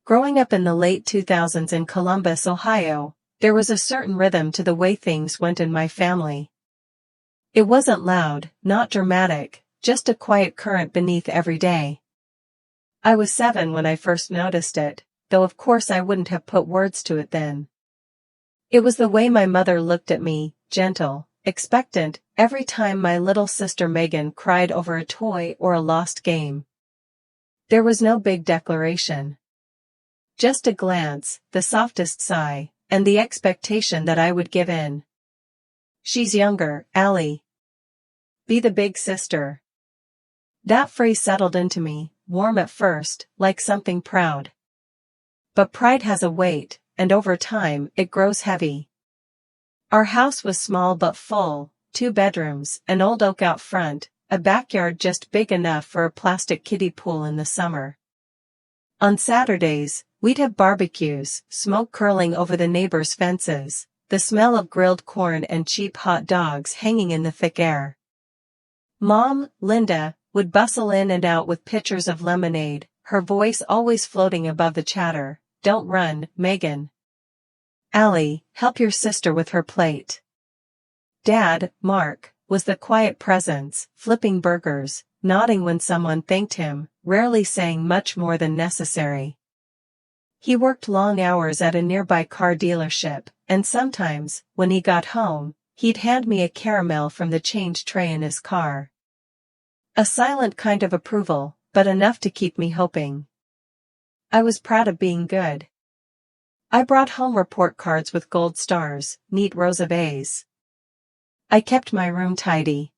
Growing up in the late 2000s in Columbus, Ohio, there was a certain rhythm to the way things went in my family. It wasn't loud, not dramatic, just a quiet current beneath every day. I was 7 when I first noticed it, though of course I wouldn't have put words to it then. It was the way my mother looked at me, gentle, expectant, every time my little sister Megan cried over a toy or a lost game. There was no big declaration. Just a glance, the softest sigh, and the expectation that I would give in. "She's younger, Allie. Be the big sister." That phrase settled into me, warm at first, like something proud. But pride has a weight, and over time, it grows heavy. Our house was small but full, 2 bedrooms, an old oak out front, a backyard just big enough for a plastic kiddie pool in the summer. On Saturdays, we'd have barbecues, smoke curling over the neighbors' fences, the smell of grilled corn and cheap hot dogs hanging in the thick air. Mom, Linda, would bustle in and out with pitchers of lemonade, her voice always floating above the chatter. "Don't run, Megan. Allie, help your sister with her plate." Dad, Mark, was the quiet presence, flipping burgers, nodding when someone thanked him, rarely saying much more than necessary. He worked long hours at a nearby car dealership, and sometimes, when he got home, he'd hand me a caramel from the change tray in his car. A silent kind of approval, but enough to keep me hoping. I was proud of being good. I brought home report cards with gold stars, neat rows of A's. I kept my room tidy.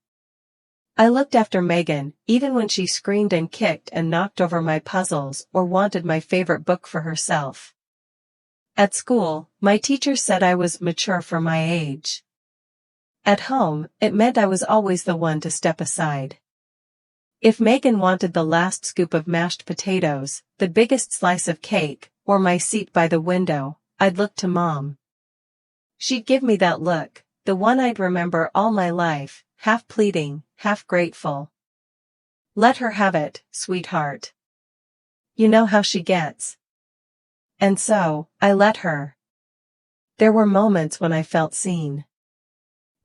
I looked after Megan, even when she screamed and kicked and knocked over my puzzles or wanted my favorite book for herself. At school, my teacher said I was mature for my age. At home, it meant I was always the one to step aside. If Megan wanted the last scoop of mashed potatoes, the biggest slice of cake, or my seat by the window, I'd look to Mom. She'd give me that look, the one I'd remember all my life, half pleading, half grateful. "Let her have it, sweetheart. You know how she gets." And so, I let her. There were moments when I felt seen.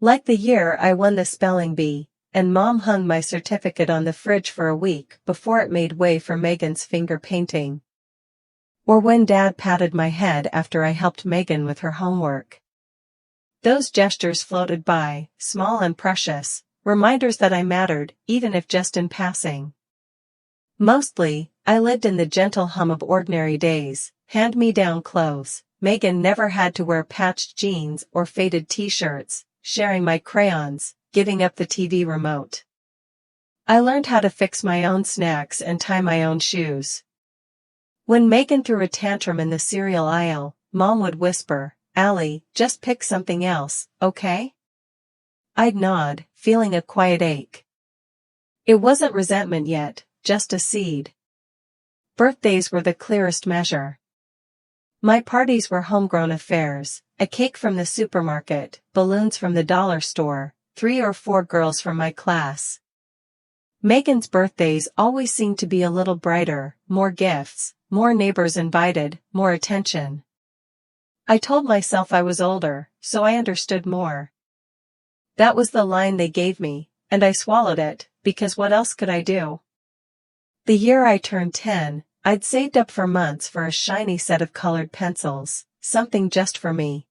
Like the year I won the spelling bee, and Mom hung my certificate on the fridge for a week before it made way for Megan's finger painting. Or when Dad patted my head after I helped Megan with her homework. Those gestures floated by, small and precious, reminders that I mattered, even if just in passing. Mostly, I lived in the gentle hum of ordinary days, hand-me-down clothes. Megan never had to wear patched jeans or faded t-shirts, sharing my crayons, giving up the TV remote. I learned how to fix my own snacks and tie my own shoes. When Megan threw a tantrum in the cereal aisle, Mom would whisper, "Allie, just pick something else, okay?" I'd nod, feeling a quiet ache. It wasn't resentment yet, just a seed. Birthdays were the clearest measure. My parties were homegrown affairs, a cake from the supermarket, balloons from the dollar store, 3 or 4 girls from my class. Megan's birthdays always seemed to be a little brighter, more gifts, more neighbors invited, more attention. I told myself I was older, so I understood more. That was the line they gave me, and I swallowed it, because what else could I do? The year I turned 10, I'd saved up for months for a shiny set of colored pencils, something just for me.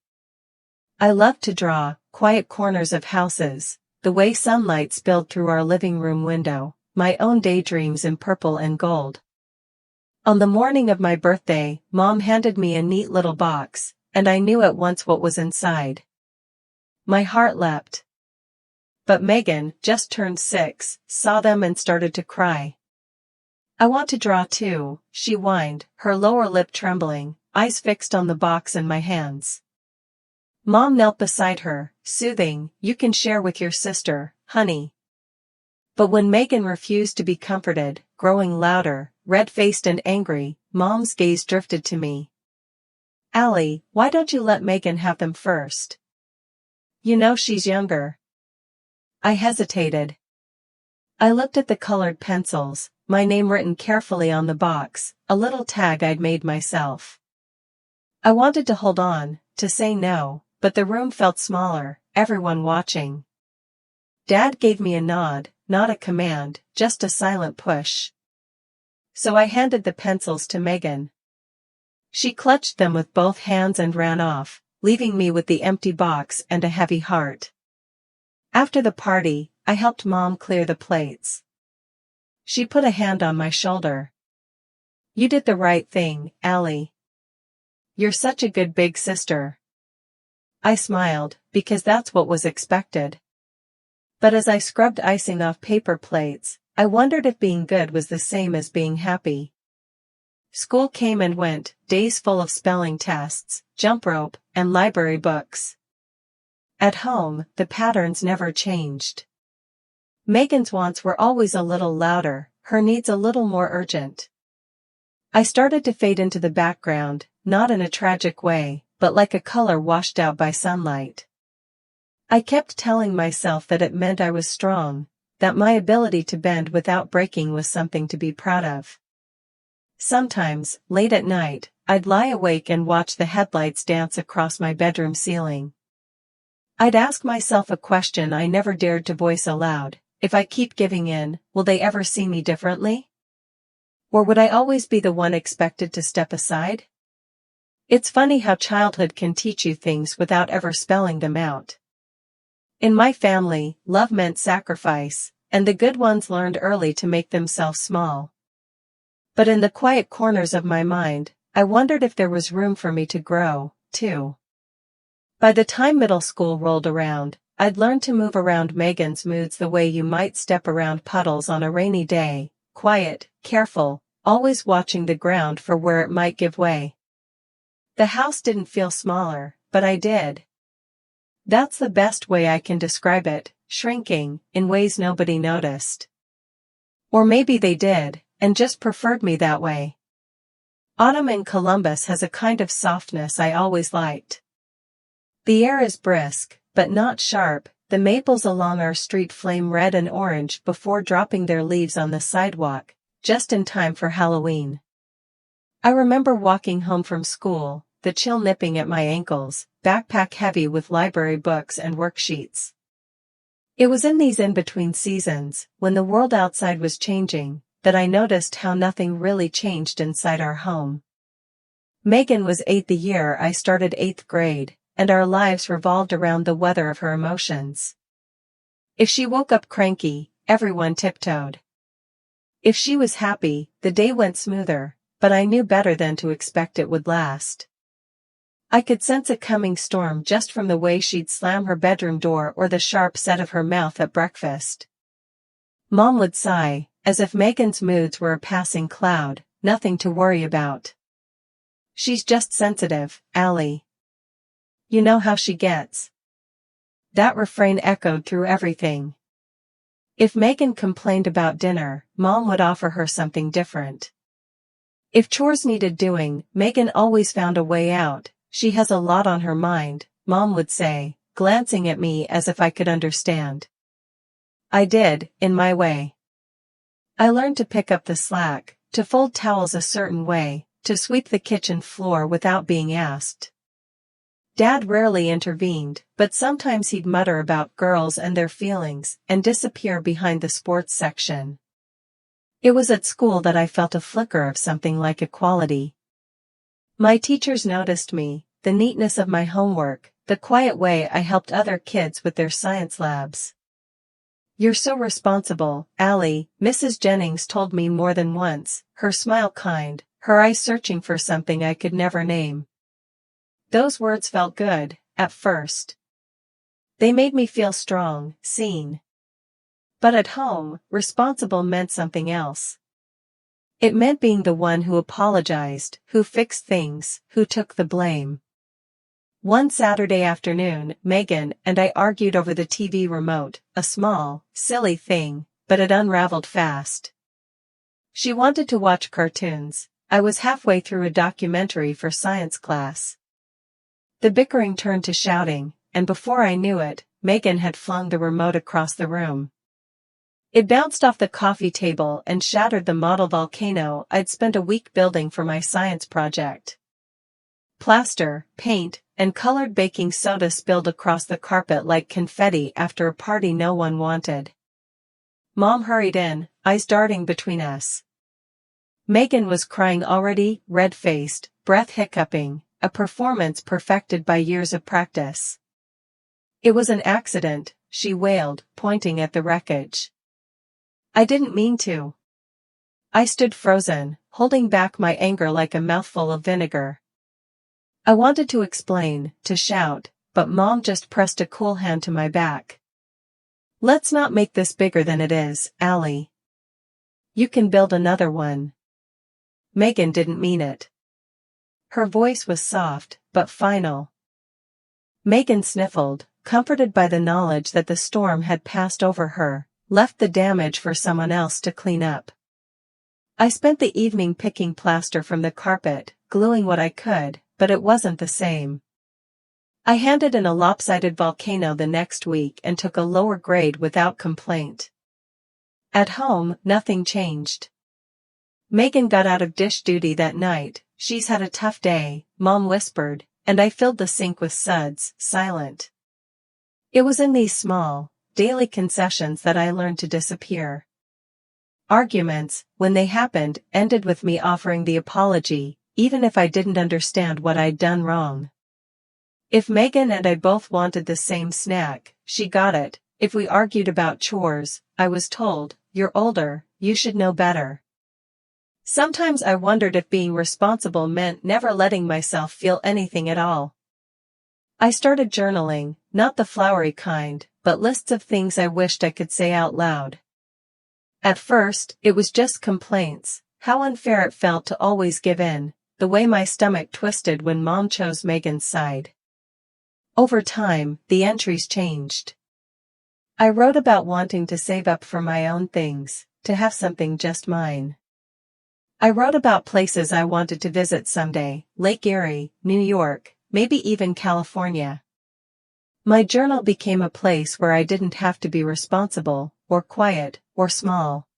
I loved to draw, quiet corners of houses, the way sunlight spilled through our living room window, my own daydreams in purple and gold. On the morning of my birthday, Mom handed me a neat little box, and I knew at once what was inside. My heart leapt. But Megan, just turned 6, saw them and started to cry. "I want to draw too," she whined, her lower lip trembling, eyes fixed on the box in my hands. Mom knelt beside her, soothing, "You can share with your sister, honey." But when Megan refused to be comforted, growing louder, red-faced and angry, Mom's gaze drifted to me. "Allie, why don't you let Megan have them first? You know she's younger." I hesitated. I looked at the colored pencils, my name written carefully on the box, a little tag I'd made myself. I wanted to hold on, to say no, but the room felt smaller, everyone watching. Dad gave me a nod, not a command, just a silent push. So I handed the pencils to Megan. She clutched them with both hands and ran off, leaving me with the empty box and a heavy heart. After the party, I helped Mom clear the plates. She put a hand on my shoulder. "You did the right thing, Allie. You're such a good big sister." I smiled, because that's what was expected. But as I scrubbed icing off paper plates, I wondered if being good was the same as being happy. School came and went, days full of spelling tests, jump rope, and library books. At home, the patterns never changed. Megan's wants were always a little louder, her needs a little more urgent. I started to fade into the background, not in a tragic way, but like a color washed out by sunlight. I kept telling myself that it meant I was strong, that my ability to bend without breaking was something to be proud of. Sometimes, late at night, I'd lie awake and watch the headlights dance across my bedroom ceiling. I'd ask myself a question I never dared to voice aloud: if I keep giving in, will they ever see me differently? Or would I always be the one expected to step aside? It's funny how childhood can teach you things without ever spelling them out. In my family, love meant sacrifice, and the good ones learned early to make themselves small. But in the quiet corners of my mind, I wondered if there was room for me to grow, too. By the time middle school rolled around, I'd learned to move around Megan's moods the way you might step around puddles on a rainy day, quiet, careful, always watching the ground for where it might give way. The house didn't feel smaller, but I did. That's the best way I can describe it, shrinking, in ways nobody noticed. Or maybe they did, and just preferred me that way. Autumn in Columbus has a kind of softness I always liked. The air is brisk, but not sharp. The maples along our street flame red and orange before dropping their leaves on the sidewalk, just in time for Halloween. I remember walking home from school, the chill nipping at my ankles, backpack heavy with library books and worksheets. It was in these in-between seasons, when the world outside was changing, that I noticed how nothing really changed inside our home. Megan was 8 the year I started 8th grade, and our lives revolved around the weather of her emotions. If she woke up cranky, everyone tiptoed. If she was happy, the day went smoother, but I knew better than to expect it would last. I could sense a coming storm just from the way she'd slam her bedroom door or the sharp set of her mouth at breakfast. Mom would sigh, as if Megan's moods were a passing cloud, nothing to worry about. "She's just sensitive, Allie. You know how she gets." That refrain echoed through everything. If Megan complained about dinner, Mom would offer her something different. If chores needed doing, Megan always found a way out. "She has a lot on her mind," Mom would say, glancing at me as if I could understand. I did, in my way. I learned to pick up the slack, to fold towels a certain way, to sweep the kitchen floor without being asked. Dad rarely intervened, but sometimes he'd mutter about girls and their feelings, and disappear behind the sports section. It was at school that I felt a flicker of something like equality. My teachers noticed me, the neatness of my homework, the quiet way I helped other kids with their science labs. "You're so responsible, Allie," Mrs. Jennings told me more than once, her smile kind, her eyes searching for something I could never name. Those words felt good, at first. They made me feel strong, seen. But at home, responsible meant something else. It meant being the one who apologized, who fixed things, who took the blame. One Saturday afternoon, Megan and I argued over the TV remote, a small, silly thing, but it unraveled fast. She wanted to watch cartoons. I was halfway through a documentary for science class. The bickering turned to shouting, and before I knew it, Megan had flung the remote across the room. It bounced off the coffee table and shattered the model volcano I'd spent a week building for my science project. Plaster, paint, and colored baking soda spilled across the carpet like confetti after a party no one wanted. Mom hurried in, eyes darting between us. Megan was crying already, red-faced, breath hiccuping, a performance perfected by years of practice. "It was an accident," she wailed, pointing at the wreckage. "I didn't mean to." I stood frozen, holding back my anger like a mouthful of vinegar. I wanted to explain, to shout, but Mom just pressed a cool hand to my back. "Let's not make this bigger than it is, Allie. You can build another one." Megan didn't mean it. Her voice was soft, but final. Megan sniffled, comforted by the knowledge that the storm had passed over her, left the damage for someone else to clean up. I spent the evening picking plaster from the carpet, gluing what I could, but it wasn't the same. I handed in a lopsided volcano the next week and took a lower grade without complaint. At home, nothing changed. Megan got out of dish duty that night. "She's had a tough day," Mom whispered, and I filled the sink with suds, silent. It was in these small, daily concessions that I learned to disappear. Arguments, when they happened, ended with me offering the apology, even if I didn't understand what I'd done wrong. If Megan and I both wanted the same snack, she got it. If we argued about chores, I was told, "You're older, you should know better." Sometimes I wondered if being responsible meant never letting myself feel anything at all. I started journaling, not the flowery kind, but lists of things I wished I could say out loud. At first, it was just complaints, how unfair it felt to always give in, the way my stomach twisted when Mom chose Megan's side. Over time, the entries changed. I wrote about wanting to save up for my own things, to have something just mine. I wrote about places I wanted to visit someday, Lake Erie, New York, maybe even California. My journal became a place where I didn't have to be responsible, or quiet, or small.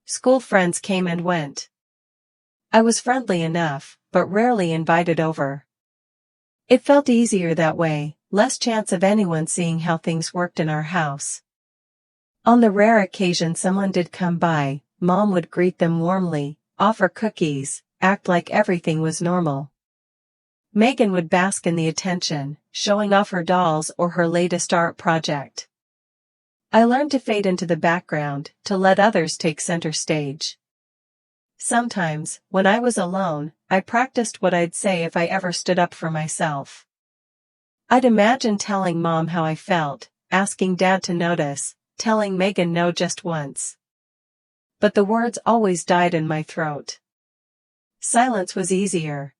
School friends came and went. I was friendly enough, but rarely invited over. It felt easier that way, less chance of anyone seeing how things worked in our house. On the rare occasion someone did come by, Mom would greet them warmly, offer cookies, act like everything was normal. Megan would bask in the attention, showing off her dolls or her latest art project. I learned to fade into the background, to let others take center stage. Sometimes, when I was alone, I practiced what I'd say if I ever stood up for myself. I'd imagine telling Mom how I felt, asking Dad to notice, telling Megan no just once. But the words always died in my throat. Silence was easier.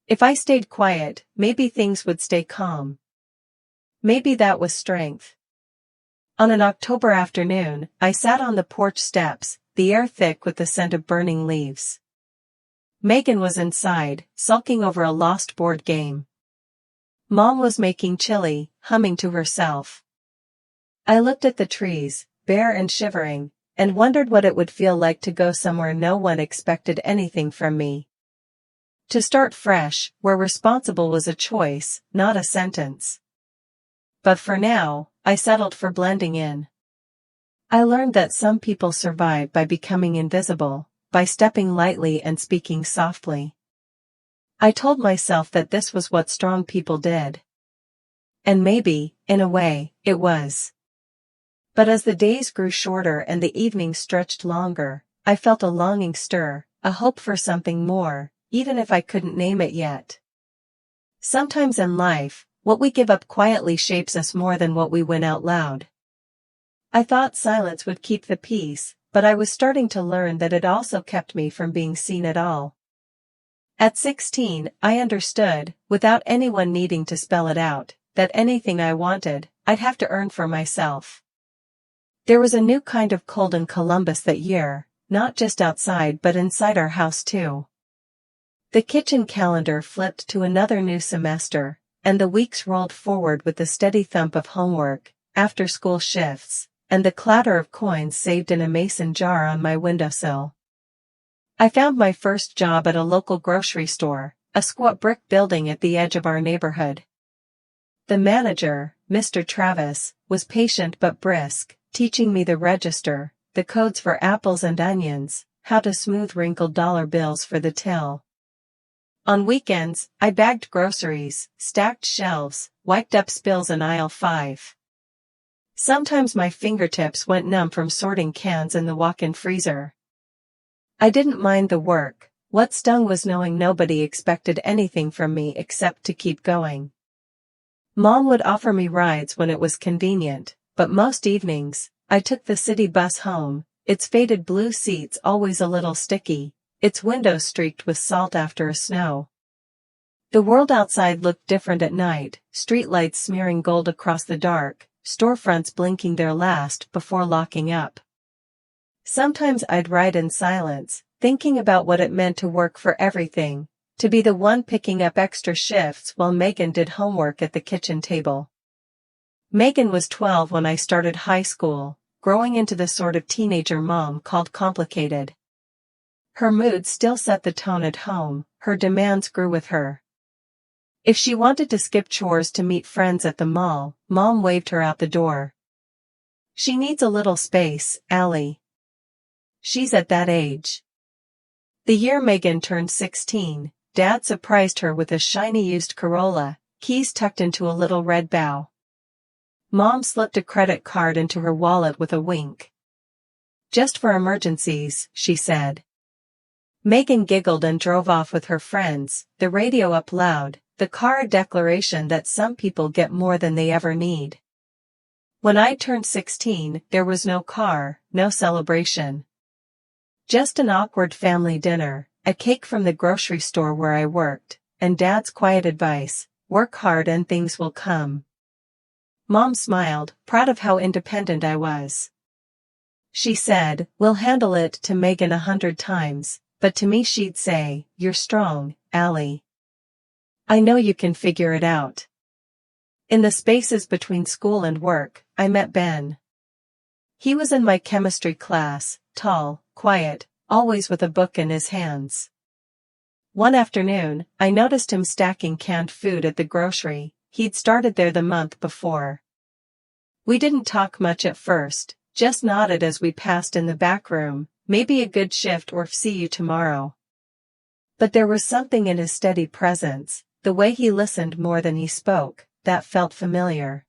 If I stayed quiet, maybe things would stay calm. Maybe that was strength. On an October afternoon, I sat on the porch steps, the air thick with the scent of burning leaves. Megan was inside, sulking over a lost board game. Mom was making chili, humming to herself. I looked at the trees, bare and shivering, and wondered what it would feel like to go somewhere no one expected anything from me. To start fresh, where responsible was a choice, not a sentence. But for now, I settled for blending in. I learned that some people survive by becoming invisible, by stepping lightly and speaking softly. I told myself that this was what strong people did. And maybe, in a way, it was. But as the days grew shorter and the evenings stretched longer, I felt a longing stir, a hope for something more, even if I couldn't name it yet. Sometimes in life, what we give up quietly shapes us more than what we win out loud. I thought silence would keep the peace, but I was starting to learn that it also kept me from being seen at all. At 16, I understood, without anyone needing to spell it out, that anything I wanted, I'd have to earn for myself. There was a new kind of cold in Columbus that year, not just outside but inside our house too. The kitchen calendar flipped to another new semester, and the weeks rolled forward with the steady thump of homework, after-school shifts, and the clatter of coins saved in a mason jar on my windowsill. I found my first job at a local grocery store, a squat brick building at the edge of our neighborhood. The manager, Mr. Travis, was patient but brisk, teaching me the register, the codes for apples and onions, how to smooth wrinkled dollar bills for the till. On weekends, I bagged groceries, stacked shelves, wiped up spills in aisle 5. Sometimes my fingertips went numb from sorting cans in the walk-in freezer. I didn't mind the work. What stung was knowing nobody expected anything from me except to keep going. Mom would offer me rides when it was convenient, but most evenings, I took the city bus home, its faded blue seats always a little sticky, its windows streaked with salt after a snow. The world outside looked different at night, streetlights smearing gold across the dark, storefronts blinking their last before locking up. Sometimes I'd ride in silence, thinking about what it meant to work for everything, to be the one picking up extra shifts while Megan did homework at the kitchen table. Megan was 12 when I started high school, growing into the sort of teenager Mom called complicated. Her mood still set the tone at home, her demands grew with her. If she wanted to skip chores to meet friends at the mall, Mom waved her out the door. She needs a little space, Allie. She's at that age. The year Megan turned 16, Dad surprised her with a shiny used Corolla, keys tucked into a little red bow. Mom slipped a credit card into her wallet with a wink. Just for emergencies, she said. Megan giggled and drove off with her friends, the radio up loud, the car a declaration that some people get more than they ever need. When I turned 16, there was no car, no celebration. Just an awkward family dinner, a cake from the grocery store where I worked, and Dad's quiet advice, work hard and things will come. Mom smiled, proud of how independent I was. She said, "We'll handle it," to Megan 100 times, but to me she'd say, "You're strong, Allie. I know you can figure it out." In the spaces between school and work, I met Ben. He was in my chemistry class, tall, quiet, always with a book in his hands. One afternoon, I noticed him stacking canned food at the grocery. He'd started there the month before. We didn't talk much at first, just nodded as we passed in the back room, maybe a good shift or see you tomorrow. But there was something in his steady presence, the way he listened more than he spoke, that felt familiar.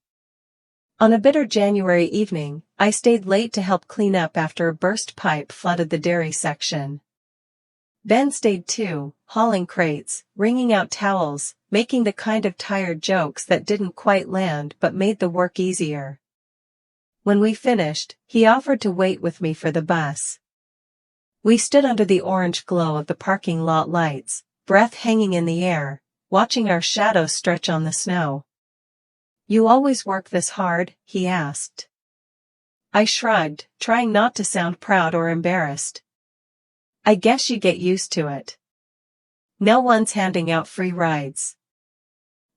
On a bitter January evening, I stayed late to help clean up after a burst pipe flooded the dairy section. Ben stayed too, hauling crates, wringing out towels, making the kind of tired jokes that didn't quite land but made the work easier. When we finished, he offered to wait with me for the bus. We stood under the orange glow of the parking lot lights, breath hanging in the air, watching our shadows stretch on the snow. "You always work this hard?" he asked. I shrugged, trying not to sound proud or embarrassed. "I guess you get used to it. No one's handing out free rides."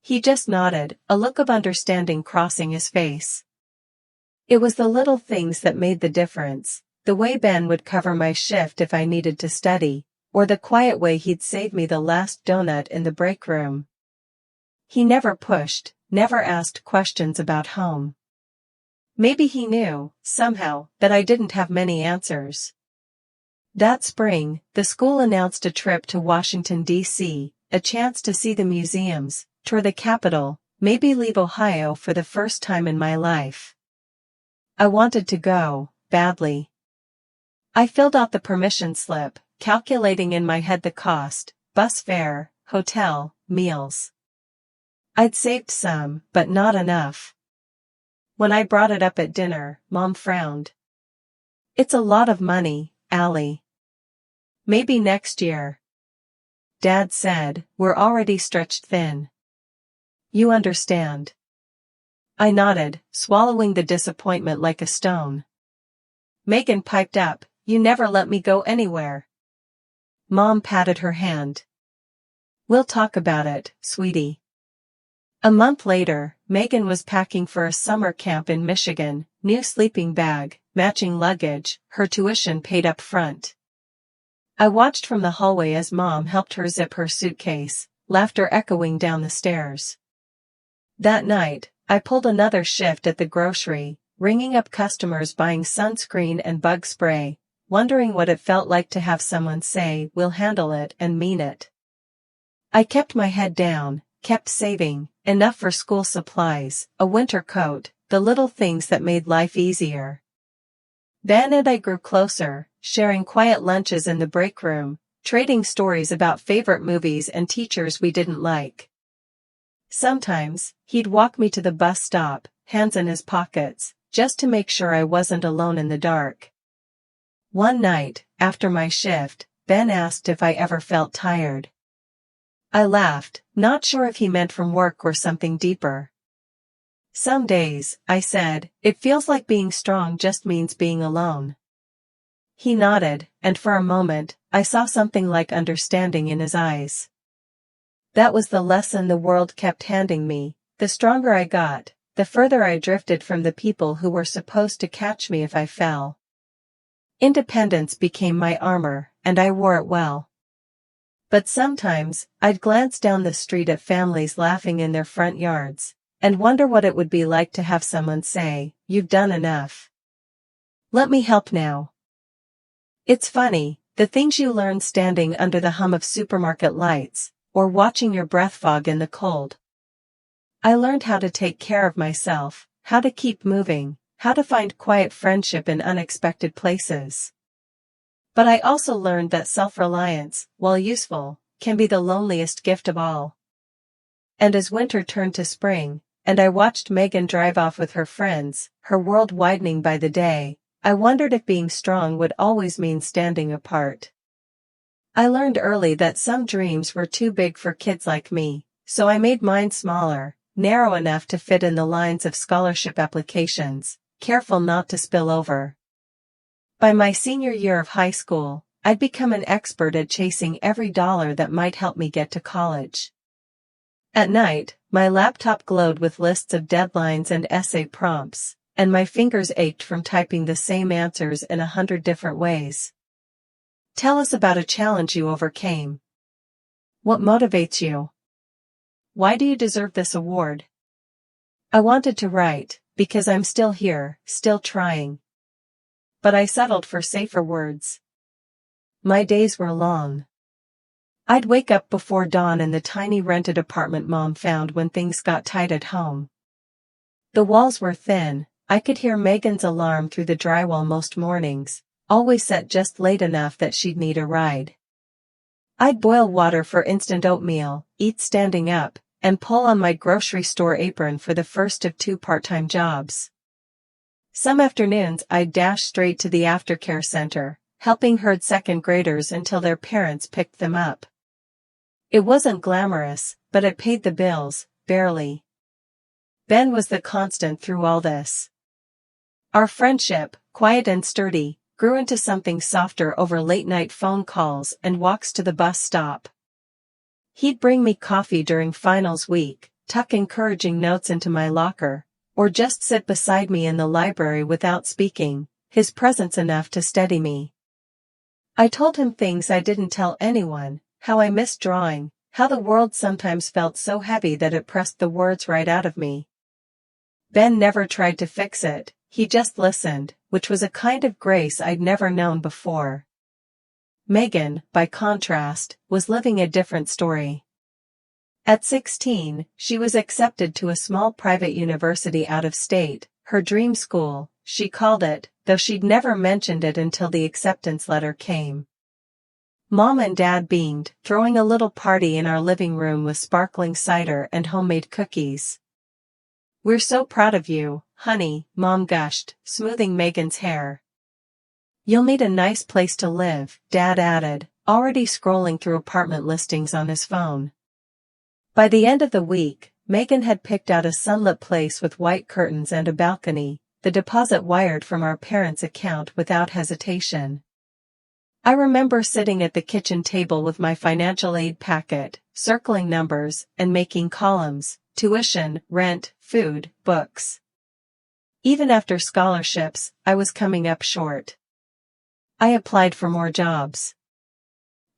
He just nodded, a look of understanding crossing his face. It was the little things that made the difference, the way Ben would cover my shift if I needed to study, or the quiet way he'd save me the last donut in the break room. He never pushed, never asked questions about home. Maybe he knew, somehow, that I didn't have many answers. That spring, the school announced a trip to Washington, D.C., a chance to see the museums, tour the Capitol, maybe leave Ohio for the first time in my life. I wanted to go, badly. I filled out the permission slip, calculating in my head the cost, bus fare, hotel, meals. I'd saved some, but not enough. When I brought it up at dinner, Mom frowned. "It's a lot of money, Allie. Maybe next year." Dad said, "We're already stretched thin. You understand." I nodded, swallowing the disappointment like a stone. Megan piped up, "You never let me go anywhere." Mom patted her hand. "We'll talk about it, sweetie." A month later, Megan was packing for a summer camp in Michigan, new sleeping bag, matching luggage, her tuition paid up front. I watched from the hallway as Mom helped her zip her suitcase, laughter echoing down the stairs. That night, I pulled another shift at the grocery, ringing up customers buying sunscreen and bug spray, wondering what it felt like to have someone say, "We'll handle it," and mean it. I kept my head down, kept saving, enough for school supplies, a winter coat, the little things that made life easier. Ben and I grew closer, sharing quiet lunches in the break room, trading stories about favorite movies and teachers we didn't like. Sometimes, he'd walk me to the bus stop, hands in his pockets, just to make sure I wasn't alone in the dark. One night, after my shift, Ben asked if I ever felt tired. I laughed, not sure if he meant from work or something deeper. "Some days," I said, "it feels like being strong just means being alone." He nodded, and for a moment, I saw something like understanding in his eyes. That was the lesson the world kept handing me. The stronger I got, the further I drifted from the people who were supposed to catch me if I fell. Independence became my armor, and I wore it well. But sometimes, I'd glance down the street at families laughing in their front yards, and wonder what it would be like to have someone say, "You've done enough. Let me help now." It's funny, the things you learn standing under the hum of supermarket lights, or watching your breath fog in the cold. I learned how to take care of myself, how to keep moving, how to find quiet friendship in unexpected places. But I also learned that self-reliance, while useful, can be the loneliest gift of all. And as winter turned to spring, and I watched Megan drive off with her friends, her world widening by the day, I wondered if being strong would always mean standing apart. I learned early that some dreams were too big for kids like me, so I made mine smaller, narrow enough to fit in the lines of scholarship applications, careful not to spill over. By my senior year of high school, I'd become an expert at chasing every dollar that might help me get to college. At night, my laptop glowed with lists of deadlines and essay prompts, and my fingers ached from typing the same answers in 100 different ways. Tell us about a challenge you overcame. What motivates you? Why do you deserve this award? I wanted to write, because I'm still here, still trying. But I settled for safer words. My days were long. I'd wake up before dawn in the tiny rented apartment Mom found when things got tight at home. The walls were thin, I could hear Megan's alarm through the drywall most mornings, always set just late enough that she'd need a ride. I'd boil water for instant oatmeal, eat standing up, and pull on my grocery store apron for the first of 2 part-time jobs. Some afternoons I'd dash straight to the aftercare center, helping herd second graders until their parents picked them up. It wasn't glamorous, but it paid the bills, barely. Ben was the constant through all this. Our friendship, quiet and sturdy, grew into something softer over late-night phone calls and walks to the bus stop. He'd bring me coffee during finals week, tuck encouraging notes into my locker, or just sit beside me in the library without speaking, his presence enough to steady me. I told him things I didn't tell anyone, how I missed drawing, how the world sometimes felt so heavy that it pressed the words right out of me. Ben never tried to fix it, he just listened, which was a kind of grace I'd never known before. Megan, by contrast, was living a different story. At 16, she was accepted to a small private university out of state, her dream school, she called it, though she'd never mentioned it until the acceptance letter came. Mom and Dad beamed, throwing a little party in our living room with sparkling cider and homemade cookies. "We're so proud of you, honey," Mom gushed, smoothing Megan's hair. "You'll need a nice place to live," Dad added, already scrolling through apartment listings on his phone. By the end of the week, Megan had picked out a sunlit place with white curtains and a balcony, the deposit wired from our parents' account without hesitation. I remember sitting at the kitchen table with my financial aid packet, circling numbers, and making columns: tuition, rent, food, books. Even after scholarships, I was coming up short. I applied for more jobs.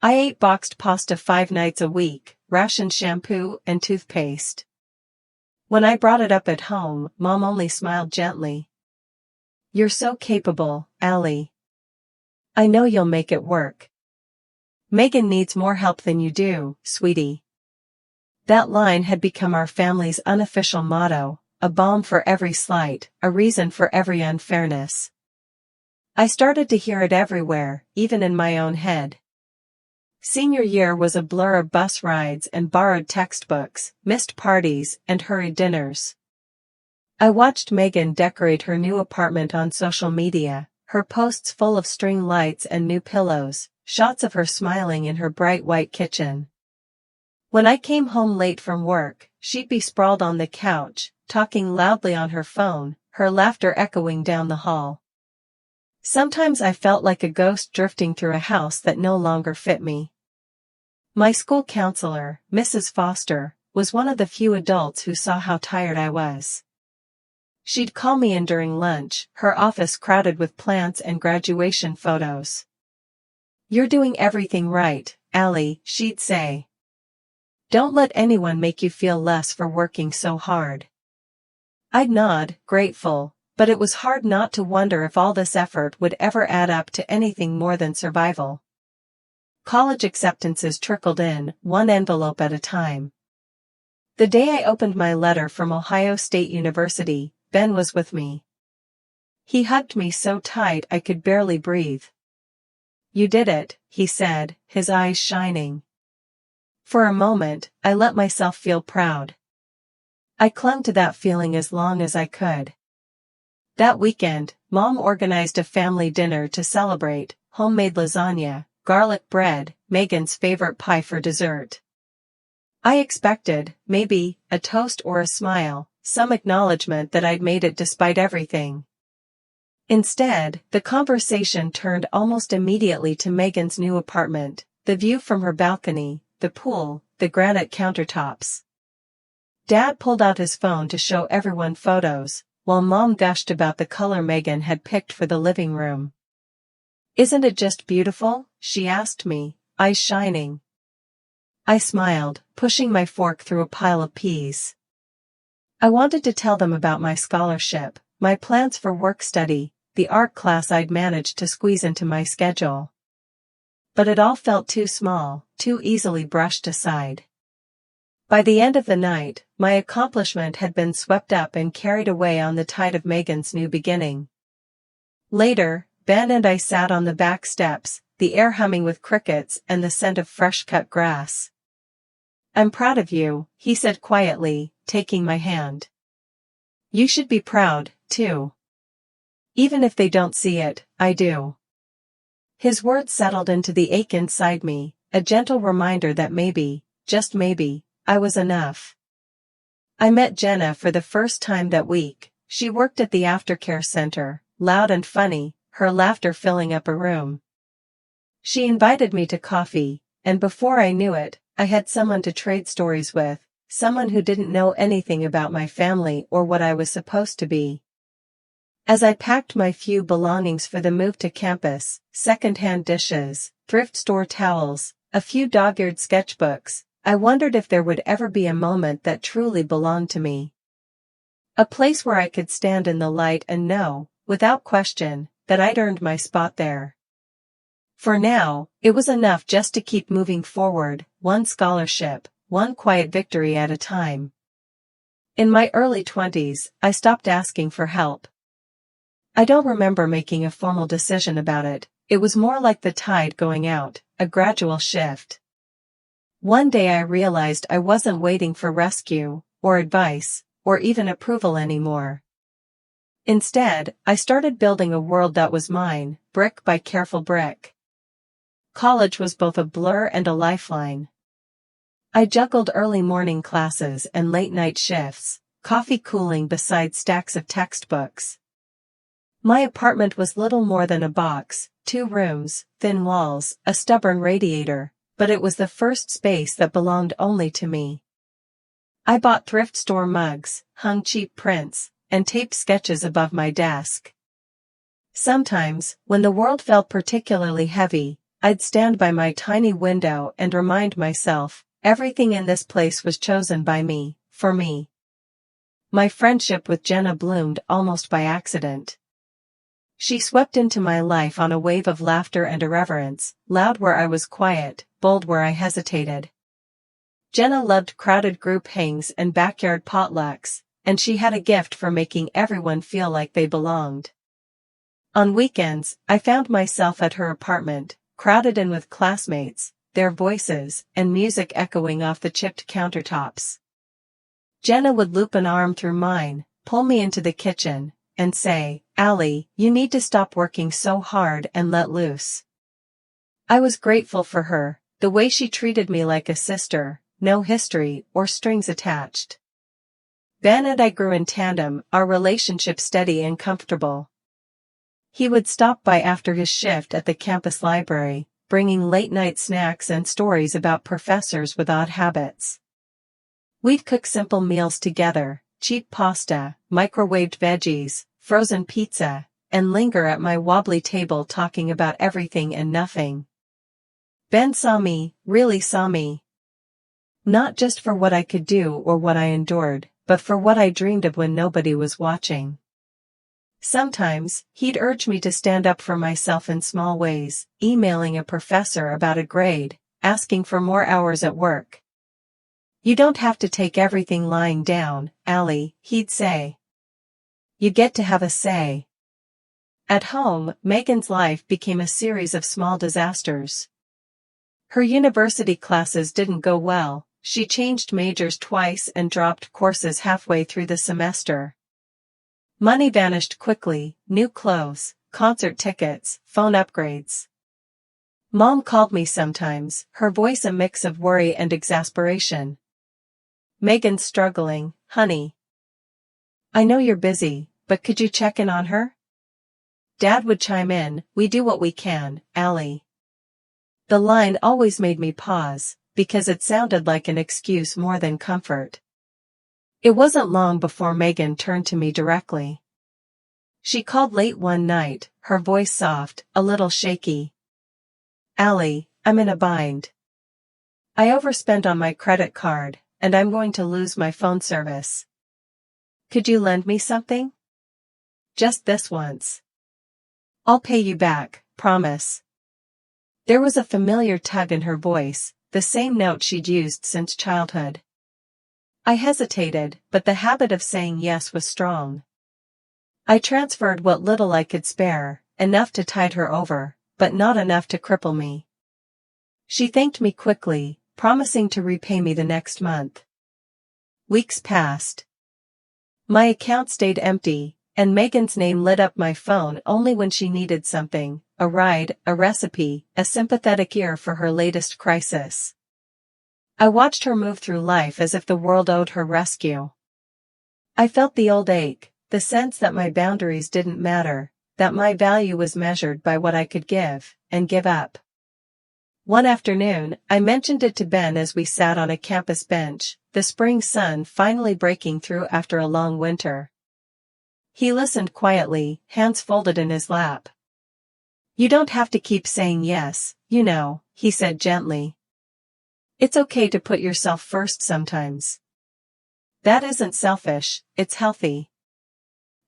I ate boxed pasta 5 nights a week, rationed shampoo and toothpaste. When I brought it up at home, Mom only smiled gently. "You're so capable, Allie. I know you'll make it work. Megan needs more help than you do, sweetie." That line had become our family's unofficial motto, a balm for every slight, a reason for every unfairness. I started to hear it everywhere, even in my own head. Senior year was a blur of bus rides and borrowed textbooks, missed parties, and hurried dinners. I watched Megan decorate her new apartment on social media, her posts full of string lights and new pillows, shots of her smiling in her bright white kitchen. When I came home late from work, she'd be sprawled on the couch, talking loudly on her phone, her laughter echoing down the hall. Sometimes I felt like a ghost drifting through a house that no longer fit me. My school counselor, Mrs. Foster, was one of the few adults who saw how tired I was. She'd call me in during lunch, her office crowded with plants and graduation photos. "You're doing everything right, Allie," she'd say. "Don't let anyone make you feel less for working so hard." I'd nod, grateful, but it was hard not to wonder if all this effort would ever add up to anything more than survival. College acceptances trickled in, one envelope at a time. The day I opened my letter from Ohio State University, Ben was with me. He hugged me so tight I could barely breathe. "You did it," he said, his eyes shining. For a moment, I let myself feel proud. I clung to that feeling as long as I could. That weekend, Mom organized a family dinner to celebrate: homemade lasagna, garlic bread, Megan's favorite pie for dessert. I expected, maybe, a toast or a smile, some acknowledgement that I'd made it despite everything. Instead, the conversation turned almost immediately to Megan's new apartment, the view from her balcony, the pool, the granite countertops. Dad pulled out his phone to show everyone photos, while Mom gushed about the color Megan had picked for the living room. "Isn't it just beautiful?" she asked me, eyes shining. I smiled, pushing my fork through a pile of peas. I wanted to tell them about my scholarship, my plans for work-study, the art class I'd managed to squeeze into my schedule. But it all felt too small, too easily brushed aside. By the end of the night, my accomplishment had been swept up and carried away on the tide of Megan's new beginning. Later, Ben and I sat on the back steps, the air humming with crickets and the scent of fresh-cut grass. "I'm proud of you," he said quietly, taking my hand. "You should be proud, too. Even if they don't see it, I do." His words settled into the ache inside me, a gentle reminder that maybe, just maybe, I was enough. I met Jenna for the first time that week. She worked at the aftercare center, loud and funny, her laughter filling up a room. She invited me to coffee, and before I knew it, I had someone to trade stories with, someone who didn't know anything about my family or what I was supposed to be. As I packed my few belongings for the move to campus, second-hand dishes, thrift store towels, a few dog-eared sketchbooks, I wondered if there would ever be a moment that truly belonged to me. A place where I could stand in the light and know, without question, that I'd earned my spot there. For now, it was enough just to keep moving forward, one scholarship, one quiet victory at a time. In my early 20s, I stopped asking for help. I don't remember making a formal decision about it. It was more like the tide going out, a gradual shift. One day I realized I wasn't waiting for rescue, or advice, or even approval anymore. Instead, I started building a world that was mine, brick by careful brick. College was both a blur and a lifeline. I juggled early morning classes and late night shifts, coffee cooling beside stacks of textbooks. My apartment was little more than a box, 2 rooms, thin walls, a stubborn radiator, but it was the first space that belonged only to me. I bought thrift store mugs, hung cheap prints, and taped sketches above my desk. Sometimes, when the world felt particularly heavy, I'd stand by my tiny window and remind myself, everything in this place was chosen by me, for me. My friendship with Jenna bloomed almost by accident. She swept into my life on a wave of laughter and irreverence, loud where I was quiet, bold where I hesitated. Jenna loved crowded group hangs and backyard potlucks, and she had a gift for making everyone feel like they belonged. On weekends, I found myself at her apartment, crowded in with classmates, their voices and music echoing off the chipped countertops. Jenna would loop an arm through mine, pull me into the kitchen, and say, "Allie, you need to stop working so hard and let loose." I was grateful for her, the way she treated me like a sister, no history or strings attached. Ben and I grew in tandem, our relationship steady and comfortable. He would stop by after his shift at the campus library, bringing late-night snacks and stories about professors with odd habits. We'd cook simple meals together, cheap pasta, microwaved veggies, frozen pizza, and linger at my wobbly table talking about everything and nothing. Ben saw me, really saw me. Not just for what I could do or what I endured, but for what I dreamed of when nobody was watching. Sometimes, he'd urge me to stand up for myself in small ways, emailing a professor about a grade, asking for more hours at work. "You don't have to take everything lying down, Allie," he'd say. "You get to have a say." At home, Megan's life became a series of small disasters. Her university classes didn't go well, she changed majors twice and dropped courses halfway through the semester. Money vanished quickly, new clothes, concert tickets, phone upgrades. Mom called me sometimes, her voice a mix of worry and exasperation. "Megan's struggling, honey. I know you're busy, but could you check in on her?" Dad would chime in, "We do what we can, Allie." The line always made me pause, because it sounded like an excuse more than comfort. It wasn't long before Megan turned to me directly. She called late one night, her voice soft, a little shaky. "Allie, I'm in a bind. I overspent on my credit card, and I'm going to lose my phone service. Could you lend me something? Just this once. I'll pay you back, promise." There was a familiar tug in her voice, the same note she'd used since childhood. I hesitated, but the habit of saying yes was strong. I transferred what little I could spare, enough to tide her over, but not enough to cripple me. She thanked me quickly, promising to repay me the next month. Weeks passed. My account stayed empty, and Megan's name lit up my phone only when she needed something, a ride, a recipe, a sympathetic ear for her latest crisis. I watched her move through life as if the world owed her rescue. I felt the old ache, the sense that my boundaries didn't matter, that my value was measured by what I could give, and give up. One afternoon, I mentioned it to Ben as we sat on a campus bench, the spring sun finally breaking through after a long winter. He listened quietly, hands folded in his lap. "You don't have to keep saying yes, you know," he said gently. "It's okay to put yourself first sometimes. That isn't selfish, it's healthy."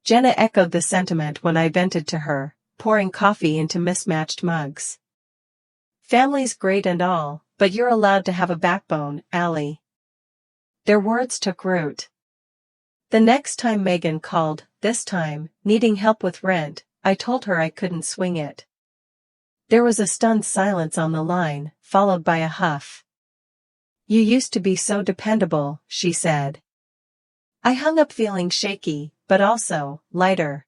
Jenna echoed the sentiment when I vented to her, pouring coffee into mismatched mugs. "Family's great and all, but you're allowed to have a backbone, Allie." Their words took root. The next time Megan called, this time, needing help with rent, I told her I couldn't swing it. There was a stunned silence on the line, followed by a huff. "You used to be so dependable," she said. I hung up feeling shaky, but also, lighter.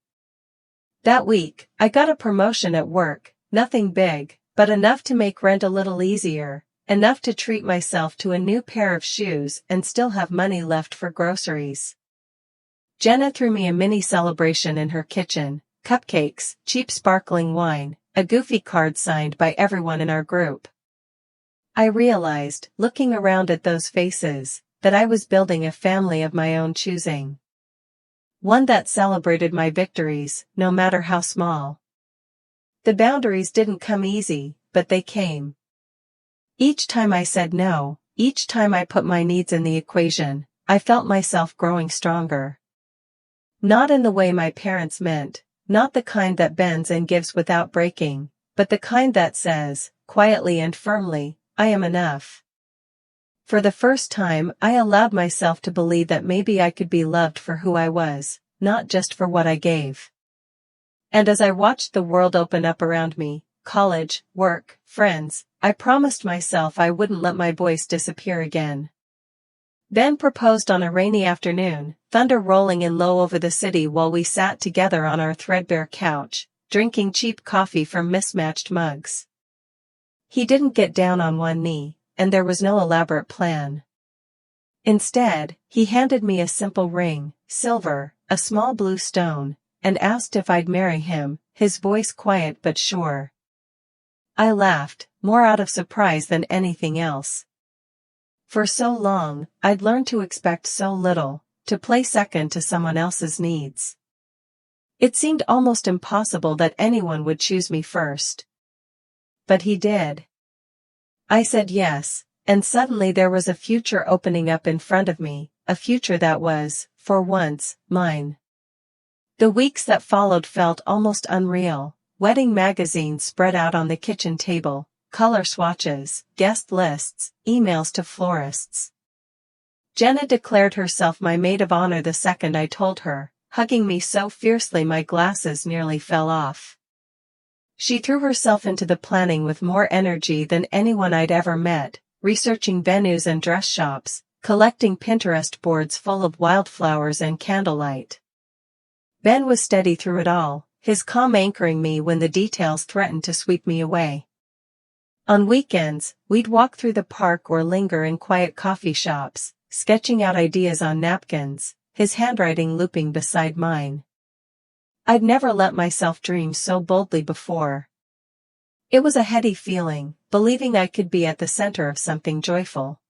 That week, I got a promotion at work, nothing big, but enough to make rent a little easier, enough to treat myself to a new pair of shoes and still have money left for groceries. Jenna threw me a mini celebration in her kitchen, cupcakes, cheap sparkling wine, a goofy card signed by everyone in our group. I realized, looking around at those faces, that I was building a family of my own choosing. One that celebrated my victories, no matter how small. The boundaries didn't come easy, but they came. Each time I said no, each time I put my needs in the equation, I felt myself growing stronger. Not in the way my parents meant, not the kind that bends and gives without breaking, but the kind that says, quietly and firmly, I am enough. For the first time, I allowed myself to believe that maybe I could be loved for who I was, not just for what I gave. And as I watched the world open up around me, college, work, friends, I promised myself I wouldn't let my voice disappear again. Ben proposed on a rainy afternoon, thunder rolling in low over the city while we sat together on our threadbare couch, drinking cheap coffee from mismatched mugs. He didn't get down on one knee, and there was no elaborate plan. Instead, he handed me a simple ring, silver, a small blue stone, and asked if I'd marry him, his voice quiet but sure. I laughed, more out of surprise than anything else. For so long, I'd learned to expect so little, to play second to someone else's needs. It seemed almost impossible that anyone would choose me first. But he did. I said yes, and suddenly there was a future opening up in front of me, a future that was, for once, mine. The weeks that followed felt almost unreal. Wedding magazines spread out on the kitchen table, color swatches, guest lists, emails to florists. Jenna declared herself my maid of honor the second I told her, hugging me so fiercely my glasses nearly fell off. She threw herself into the planning with more energy than anyone I'd ever met, researching venues and dress shops, collecting Pinterest boards full of wildflowers and candlelight. Ben was steady through it all, his calm anchoring me when the details threatened to sweep me away. On weekends, we'd walk through the park or linger in quiet coffee shops, sketching out ideas on napkins, his handwriting looping beside mine. I'd never let myself dream so boldly before. It was a heady feeling, believing I could be at the center of something joyful.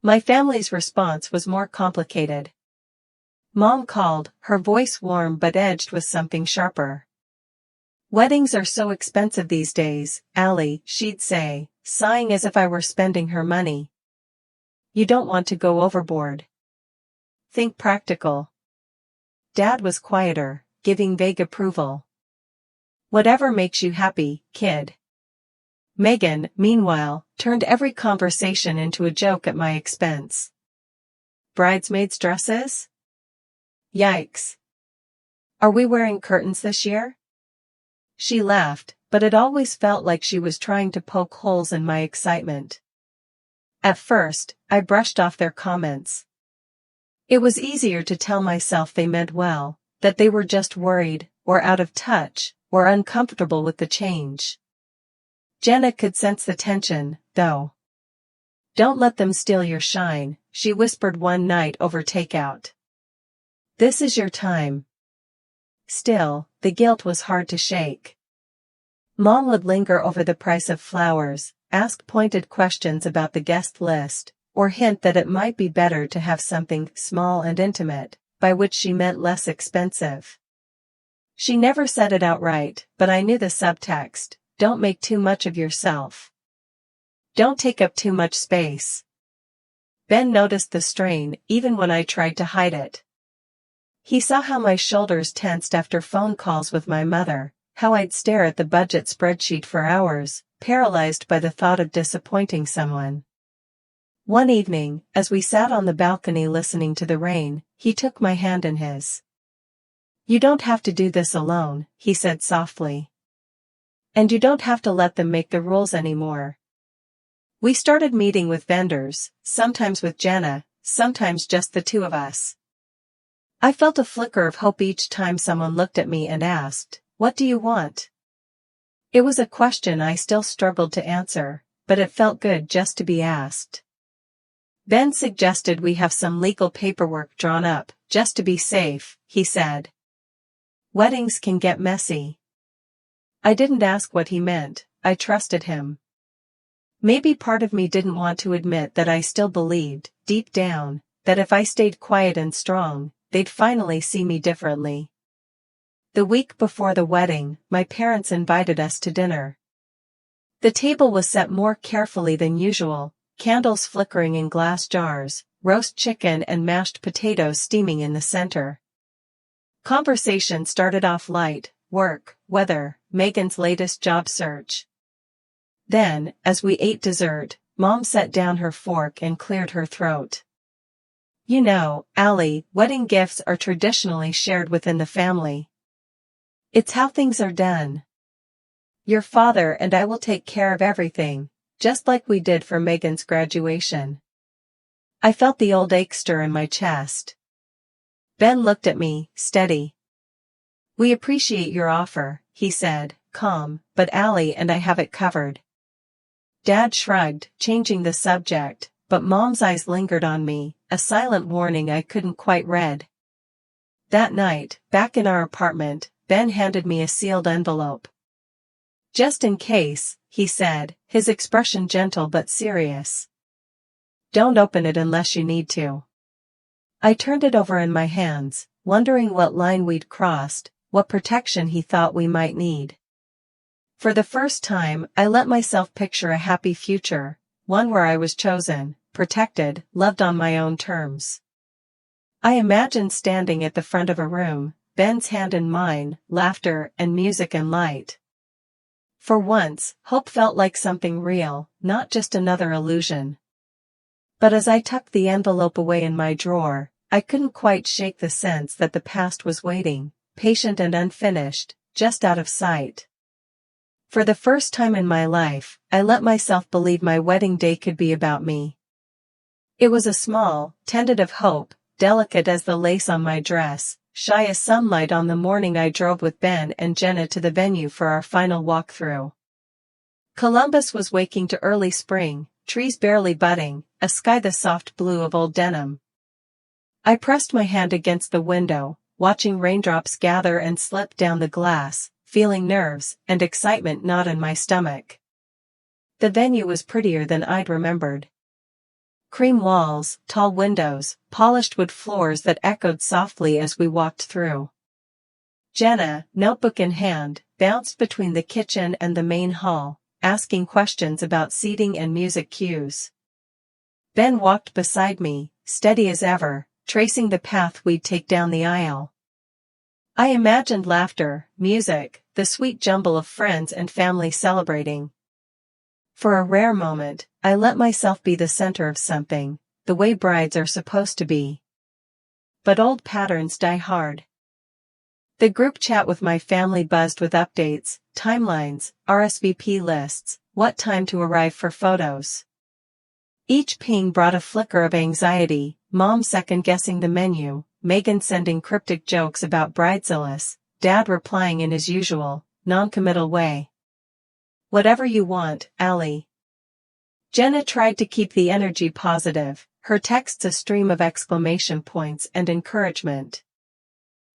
My family's response was more complicated. Mom called, her voice warm but edged with something sharper. Weddings are so expensive these days, Allie, she'd say, sighing as if I were spending her money. You don't want to go overboard. Think practical. Dad was quieter, giving vague approval. Whatever makes you happy, kid. Megan, meanwhile, turned every conversation into a joke at my expense. Bridesmaids' dresses? Yikes. Are we wearing curtains this year? She laughed, but it always felt like she was trying to poke holes in my excitement. At first, I brushed off their comments. It was easier to tell myself they meant well, that they were just worried, or out of touch, or uncomfortable with the change. Jenna could sense the tension, though. Don't let them steal your shine, she whispered one night over takeout. This is your time. Still, the guilt was hard to shake. Mom would linger over the price of flowers, ask pointed questions about the guest list, or hint that it might be better to have something small and intimate, by which she meant less expensive. She never said it outright, but I knew the subtext: don't make too much of yourself. Don't take up too much space. Ben noticed the strain, even when I tried to hide it. He saw how my shoulders tensed after phone calls with my mother, how I'd stare at the budget spreadsheet for hours, paralyzed by the thought of disappointing someone. One evening, as we sat on the balcony listening to the rain, he took my hand in his. You don't have to do this alone, he said softly. And you don't have to let them make the rules anymore. We started meeting with vendors, sometimes with Jenna, sometimes just the two of us. I felt a flicker of hope each time someone looked at me and asked, "What do you want?" It was a question I still struggled to answer, but it felt good just to be asked. Ben suggested we have some legal paperwork drawn up, just to be safe, he said. Weddings can get messy. I didn't ask what he meant, I trusted him. Maybe part of me didn't want to admit that I still believed, deep down, that if I stayed quiet and strong, they'd finally see me differently. The week before the wedding, my parents invited us to dinner. The table was set more carefully than usual, candles flickering in glass jars, roast chicken and mashed potatoes steaming in the center. Conversation started off light: work, weather, Megan's latest job search. Then, as we ate dessert, Mom set down her fork and cleared her throat. You know, Allie, wedding gifts are traditionally shared within the family. It's how things are done. Your father and I will take care of everything, just like we did for Megan's graduation. I felt the old ache stir in my chest. Ben looked at me, steady. We appreciate your offer, he said, calm, but Allie and I have it covered. Dad shrugged, changing the subject, but Mom's eyes lingered on me, a silent warning I couldn't quite read. That night, back in our apartment, Ben handed me a sealed envelope. Just in case, he said, his expression gentle but serious. Don't open it unless you need to. I turned it over in my hands, wondering what line we'd crossed, what protection he thought we might need. For the first time, I let myself picture a happy future, one where I was chosen, protected, loved on my own terms. I imagined standing at the front of a room, Ben's hand in mine, laughter and music and light. For once, hope felt like something real, not just another illusion. But as I tucked the envelope away in my drawer, I couldn't quite shake the sense that the past was waiting, patient and unfinished, just out of sight. For the first time in my life, I let myself believe my wedding day could be about me. It was a small, tentative hope, delicate as the lace on my dress, shy as sunlight on the morning I drove with Ben and Jenna to the venue for our final walkthrough. Columbus was waking to early spring, trees barely budding, a sky the soft blue of old denim. I pressed my hand against the window, watching raindrops gather and slip down the glass, feeling nerves and excitement knot in my stomach. The venue was prettier than I'd remembered. Cream walls, tall windows, polished wood floors that echoed softly as we walked through. Jenna, notebook in hand, bounced between the kitchen and the main hall, asking questions about seating and music cues. Ben walked beside me, steady as ever, tracing the path we'd take down the aisle. I imagined laughter, music, the sweet jumble of friends and family celebrating. For a rare moment, I let myself be the center of something, the way brides are supposed to be. But old patterns die hard. The group chat with my family buzzed with updates, timelines, RSVP lists, what time to arrive for photos. Each ping brought a flicker of anxiety, Mom second-guessing the menu, Megan sending cryptic jokes about bridezillas, Dad replying in his usual, non-committal way. Whatever you want, Allie. Jenna tried to keep the energy positive, her texts a stream of exclamation points and encouragement.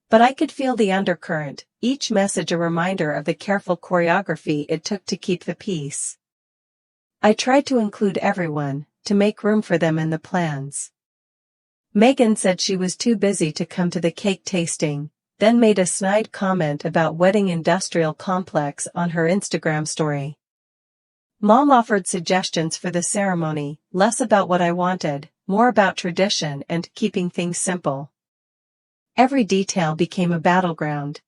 But I could feel the undercurrent, each message a reminder of the careful choreography it took to keep the peace. I tried to include everyone, to make room for them in the plans. Megan said she was too busy to come to the cake tasting, then made a snide comment about wedding industrial complex on her Instagram story. Mom offered suggestions for the ceremony, less about what I wanted, more about tradition and keeping things simple. Every detail became a battleground.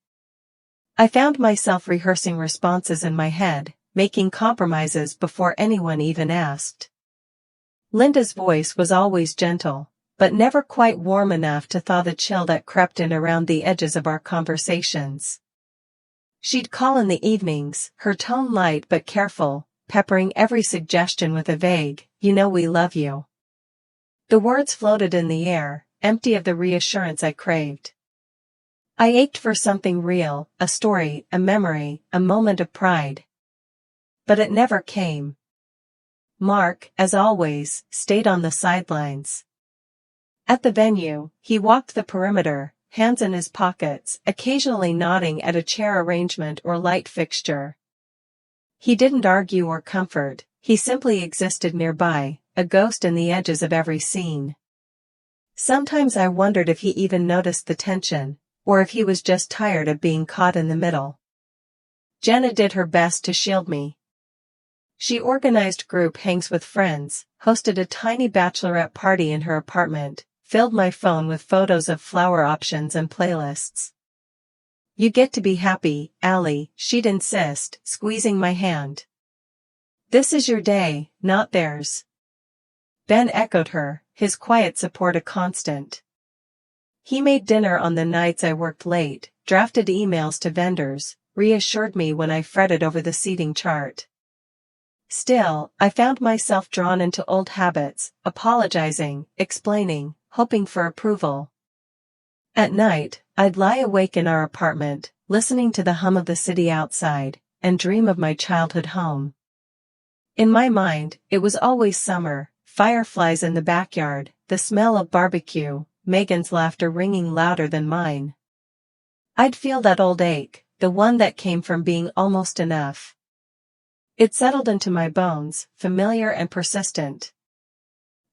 I found myself rehearsing responses in my head, making compromises before anyone even asked. Linda's voice was always gentle, but never quite warm enough to thaw the chill that crept in around the edges of our conversations. She'd call in the evenings, her tone light but careful, peppering every suggestion with a vague, "You know we love you." The words floated in the air, empty of the reassurance I craved. I ached for something real, a story, a memory, a moment of pride. But it never came. Mark, as always, stayed on the sidelines. At the venue, he walked the perimeter, hands in his pockets, occasionally nodding at a chair arrangement or light fixture. He didn't argue or comfort, he simply existed nearby, a ghost in the edges of every scene. Sometimes I wondered if he even noticed the tension, or if he was just tired of being caught in the middle. Jenna did her best to shield me. She organized group hangs with friends, hosted a tiny bachelorette party in her apartment, filled my phone with photos of flower options and playlists. "You get to be happy, Allie," she'd insist, squeezing my hand. "This is your day, not theirs." Ben echoed her, his quiet support a constant. He made dinner on the nights I worked late, drafted emails to vendors, reassured me when I fretted over the seating chart. Still, I found myself drawn into old habits, apologizing, explaining, hoping for approval. At night, I'd lie awake in our apartment, listening to the hum of the city outside, and dream of my childhood home. In my mind, it was always summer, fireflies in the backyard, the smell of barbecue, Megan's laughter ringing louder than mine. I'd feel that old ache, the one that came from being almost enough. It settled into my bones, familiar and persistent.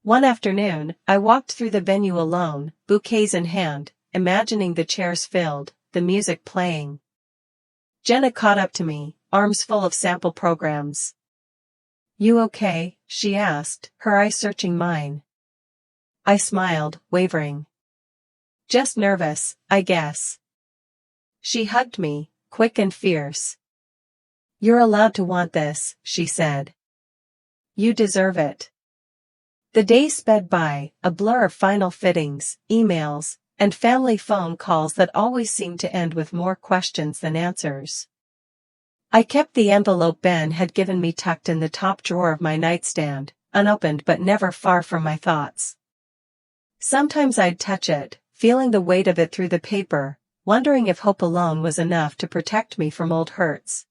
One afternoon, I walked through the venue alone, bouquets in hand, imagining the chairs filled, the music playing. Jenna caught up to me, arms full of sample programs. "You okay?" she asked, her eyes searching mine. I smiled, wavering. "Just nervous, I guess." She hugged me, quick and fierce. "You're allowed to want this," she said. "You deserve it." The days sped by, a blur of final fittings, emails, and family phone calls that always seemed to end with more questions than answers. I kept the envelope Ben had given me tucked in the top drawer of my nightstand, unopened but never far from my thoughts. Sometimes I'd touch it, feeling the weight of it through the paper, wondering if hope alone was enough to protect me from old hurts.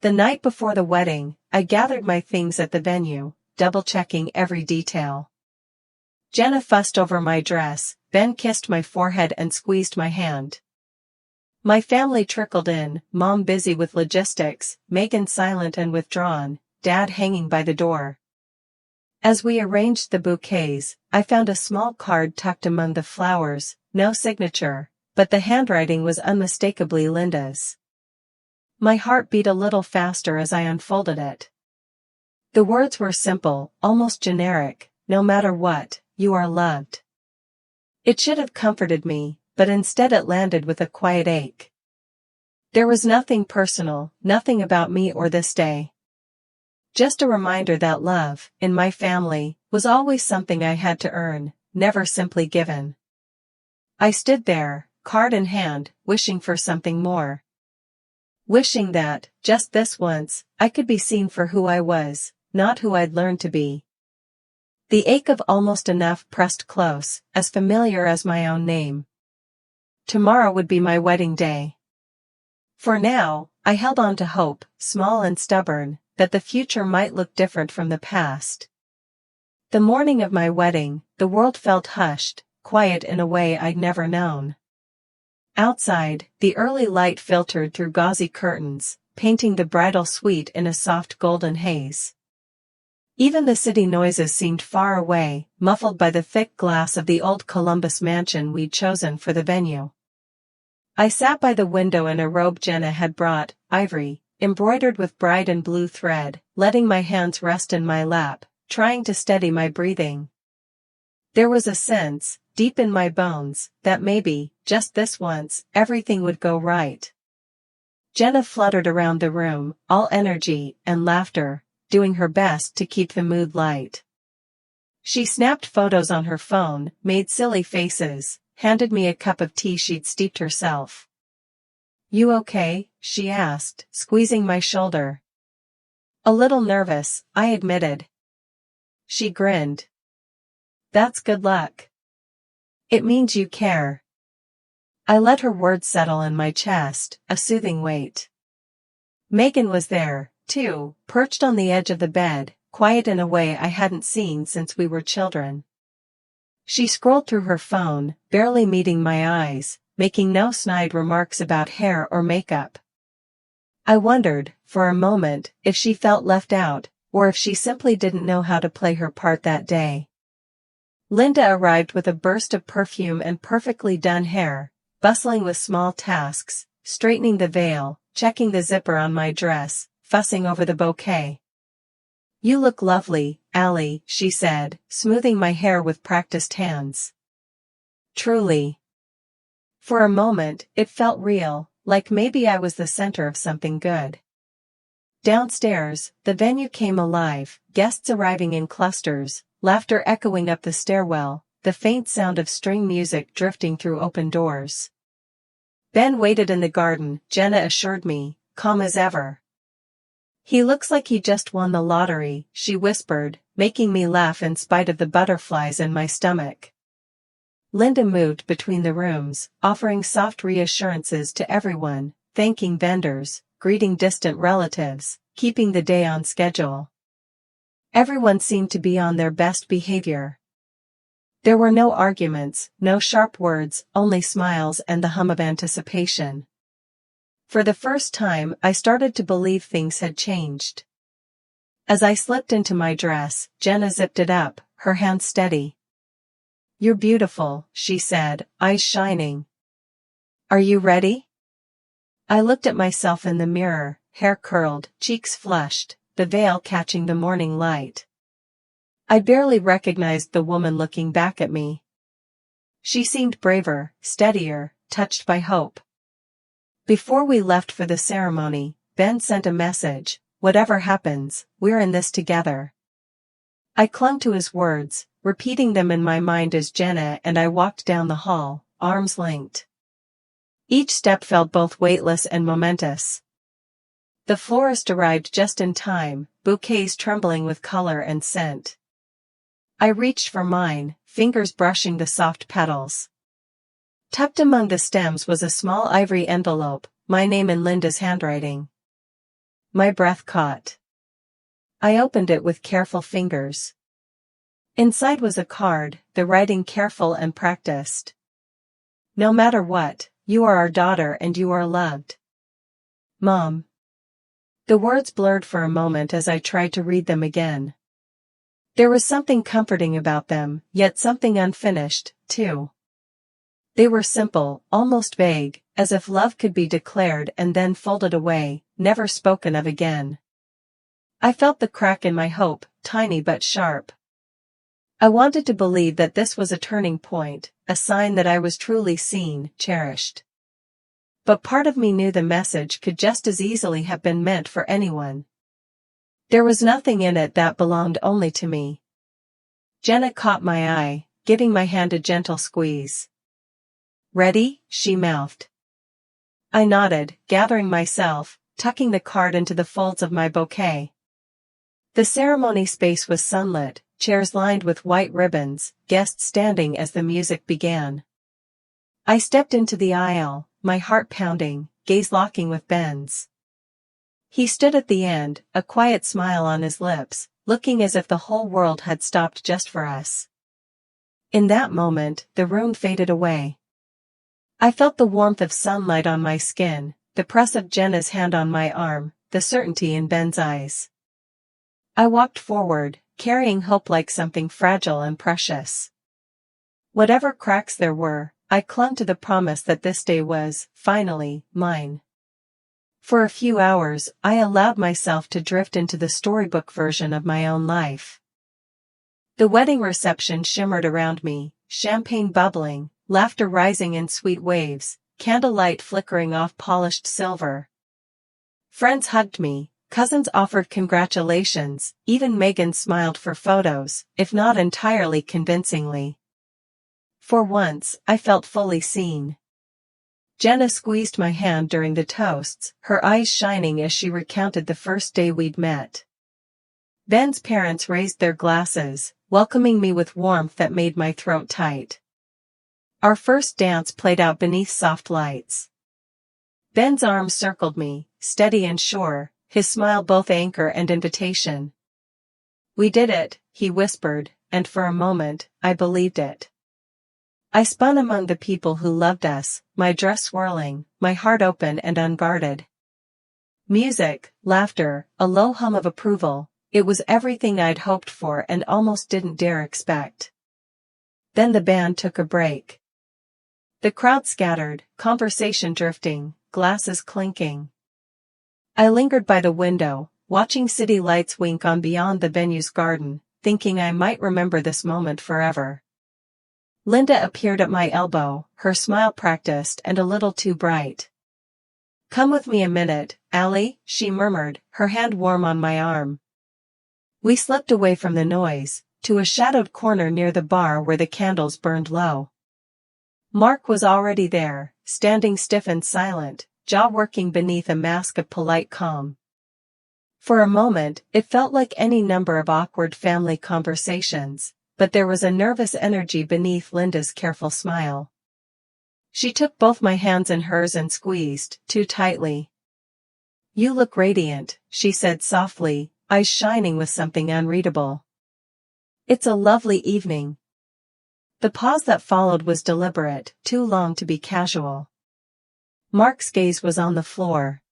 The night before the wedding, I gathered my things at the venue, double-checking every detail. Jenna fussed over my dress, Ben kissed my forehead and squeezed my hand. My family trickled in, Mom busy with logistics, Megan silent and withdrawn, Dad hanging by the door. As we arranged the bouquets, I found a small card tucked among the flowers, no signature, but the handwriting was unmistakably Linda's. My heart beat a little faster as I unfolded it. The words were simple, almost generic, "No matter what, you are loved." It should have comforted me, but instead it landed with a quiet ache. There was nothing personal, nothing about me or this day. Just a reminder that love, in my family, was always something I had to earn, never simply given. I stood there, card in hand, wishing for something more. Wishing that, just this once, I could be seen for who I was, not who I'd learned to be. The ache of almost enough pressed close, as familiar as my own name. Tomorrow would be my wedding day. For now, I held on to hope, small and stubborn, that the future might look different from the past. The morning of my wedding, the world felt hushed, quiet in a way I'd never known. Outside, the early light filtered through gauzy curtains, painting the bridal suite in a soft golden haze. Even the city noises seemed far away, muffled by the thick glass of the old Columbus mansion we'd chosen for the venue. I sat by the window in a robe Jenna had brought, ivory, embroidered with bright and blue thread, letting my hands rest in my lap, trying to steady my breathing. There was a sense, deep in my bones, that maybe, just this once, everything would go right. Jenna fluttered around the room, all energy and laughter, doing her best to keep the mood light. She snapped photos on her phone, made silly faces, handed me a cup of tea she'd steeped herself. "You okay?" she asked, squeezing my shoulder. "A little nervous," I admitted. She grinned. "That's good luck. It means you care." I let her words settle in my chest, a soothing weight. Megan was there, too, perched on the edge of the bed, quiet in a way I hadn't seen since we were children. She scrolled through her phone, barely meeting my eyes, making no snide remarks about hair or makeup. I wondered, for a moment, if she felt left out, or if she simply didn't know how to play her part that day. Linda arrived with a burst of perfume and perfectly done hair, bustling with small tasks, straightening the veil, checking the zipper on my dress, fussing over the bouquet. "You look lovely, Allie," she said, smoothing my hair with practiced hands. Truly. For a moment, it felt real, like maybe I was the center of something good. Downstairs, the venue came alive, guests arriving in clusters, laughter echoing up the stairwell, the faint sound of string music drifting through open doors. "Ben waited in the garden," Jenna assured me, calm as ever. "He looks like he just won the lottery," she whispered, making me laugh in spite of the butterflies in my stomach. Linda moved between the rooms, offering soft reassurances to everyone, thanking vendors, greeting distant relatives, keeping the day on schedule. Everyone seemed to be on their best behavior. There were no arguments, no sharp words, only smiles and the hum of anticipation. For the first time, I started to believe things had changed. As I slipped into my dress, Jenna zipped it up, her hand steady. "You're beautiful," she said, eyes shining. "Are you ready?" I looked at myself in the mirror, hair curled, cheeks flushed, the veil catching the morning light. I barely recognized the woman looking back at me. She seemed braver, steadier, touched by hope. Before we left for the ceremony, Ben sent a message: "Whatever happens, we're in this together." I clung to his words, repeating them in my mind as Jenna and I walked down the hall, arms linked. Each step felt both weightless and momentous. The florist arrived just in time, bouquets trembling with color and scent. I reached for mine, fingers brushing the soft petals. Tucked among the stems was a small ivory envelope, my name in Linda's handwriting. My breath caught. I opened it with careful fingers. Inside was a card, the writing careful and practiced. "No matter what, you are our daughter and you are loved. Mom." The words blurred for a moment as I tried to read them again. There was something comforting about them, yet something unfinished, too. They were simple, almost vague, as if love could be declared and then folded away, never spoken of again. I felt the crack in my hope, tiny but sharp. I wanted to believe that this was a turning point, a sign that I was truly seen, cherished. But part of me knew the message could just as easily have been meant for anyone. There was nothing in it that belonged only to me. Jenna caught my eye, giving my hand a gentle squeeze. "Ready?" she mouthed. I nodded, gathering myself, tucking the card into the folds of my bouquet. The ceremony space was sunlit, chairs lined with white ribbons, guests standing as the music began. I stepped into the aisle, my heart pounding, gaze locking with Ben's. He stood at the end, a quiet smile on his lips, looking as if the whole world had stopped just for us. In that moment, the room faded away. I felt the warmth of sunlight on my skin, the press of Jenna's hand on my arm, the certainty in Ben's eyes. I walked forward, carrying hope like something fragile and precious. Whatever cracks there were, I clung to the promise that this day was, finally, mine. For a few hours, I allowed myself to drift into the storybook version of my own life. The wedding reception shimmered around me, champagne bubbling, laughter rising in sweet waves, candlelight flickering off polished silver. Friends hugged me, cousins offered congratulations, even Megan smiled for photos, if not entirely convincingly. For once, I felt fully seen. Jenna squeezed my hand during the toasts, her eyes shining as she recounted the first day we'd met. Ben's parents raised their glasses, welcoming me with warmth that made my throat tight. Our first dance played out beneath soft lights. Ben's arms circled me, steady and sure, his smile both anchor and invitation. "We did it," he whispered, and for a moment, I believed it. I spun among the people who loved us, my dress swirling, my heart open and unguarded. Music, laughter, a low hum of approval, it was everything I'd hoped for and almost didn't dare expect. Then the band took a break. The crowd scattered, conversation drifting, glasses clinking. I lingered by the window, watching city lights wink on beyond the venue's garden, thinking I might remember this moment forever. Linda appeared at my elbow, her smile practiced and a little too bright. "Come with me a minute, Allie," she murmured, her hand warm on my arm. We slipped away from the noise, to a shadowed corner near the bar where the candles burned low. Mark was already there, standing stiff and silent, jaw working beneath a mask of polite calm. For a moment, it felt like any number of awkward family conversations, but there was a nervous energy beneath Linda's careful smile. She took both my hands in hers and squeezed, too tightly. "You look radiant," she said softly, eyes shining with something unreadable. "It's a lovely evening." The pause that followed was deliberate, too long to be casual. Mark's gaze was on the floor.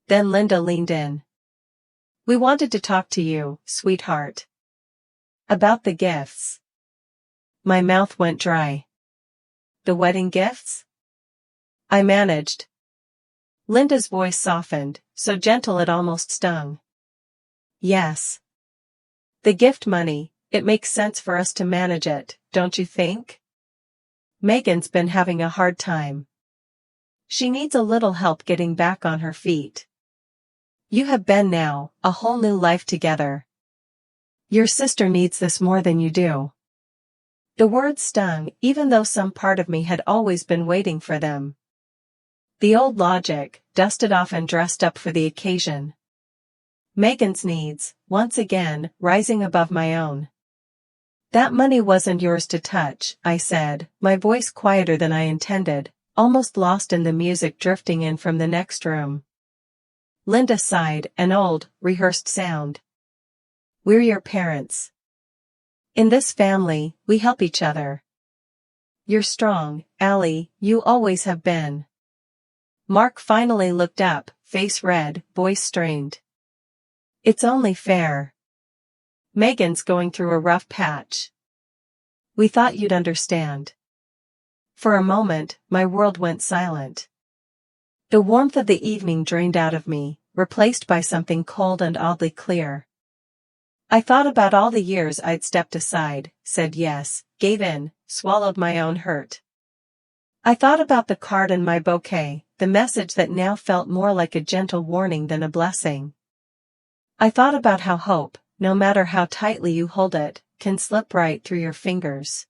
Then Linda leaned in. "We wanted to talk to you, sweetheart. About the gifts." My mouth went dry. "The wedding gifts?" I managed. Linda's voice softened, so gentle it almost stung. "Yes. The gift money, it makes sense for us to manage it, don't you think? Megan's been having a hard time. She needs a little help getting back on her feet. You have been now, a whole new life together. Your sister needs this more than you do." The words stung, even though some part of me had always been waiting for them. The old logic, dusted off and dressed up for the occasion. Megan's needs, once again, rising above my own. "That money wasn't yours to touch," I said, my voice quieter than I intended, almost lost in the music drifting in from the next room. Linda sighed, an old, rehearsed sound. "We're your parents. In this family, we help each other. You're strong, Allie, you always have been." Mark finally looked up, face red, voice strained. "It's only fair. Megan's going through a rough patch. We thought you'd understand." For a moment, my world went silent. The warmth of the evening drained out of me, replaced by something cold and oddly clear. I thought about all the years I'd stepped aside, said yes, gave in, swallowed my own hurt. I thought about the card in my bouquet, the message that now felt more like a gentle warning than a blessing. I thought about how hope, no matter how tightly you hold it, can slip right through your fingers.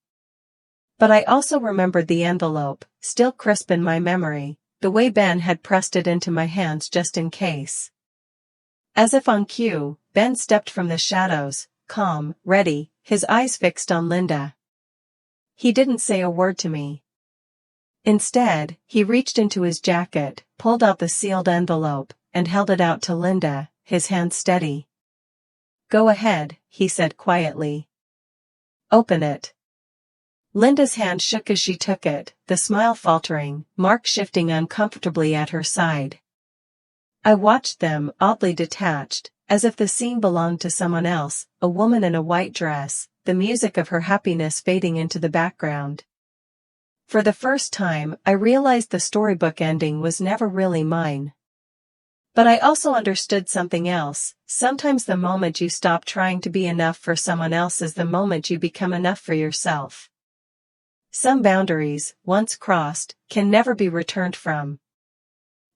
But I also remembered the envelope, still crisp in my memory, the way Ben had pressed it into my hands just in case. As if on cue, Ben stepped from the shadows, calm, ready, his eyes fixed on Linda. He didn't say a word to me. Instead, he reached into his jacket, pulled out the sealed envelope, and held it out to Linda, his hand steady. "Go ahead," he said quietly. "Open it." Linda's hand shook as she took it, the smile faltering, Mark shifting uncomfortably at her side. I watched them, oddly detached, as if the scene belonged to someone else, a woman in a white dress, the music of her happiness fading into the background. For the first time, I realized the storybook ending was never really mine. But I also understood something else. Sometimes the moment you stop trying to be enough for someone else is the moment you become enough for yourself. Some boundaries, once crossed, can never be returned from.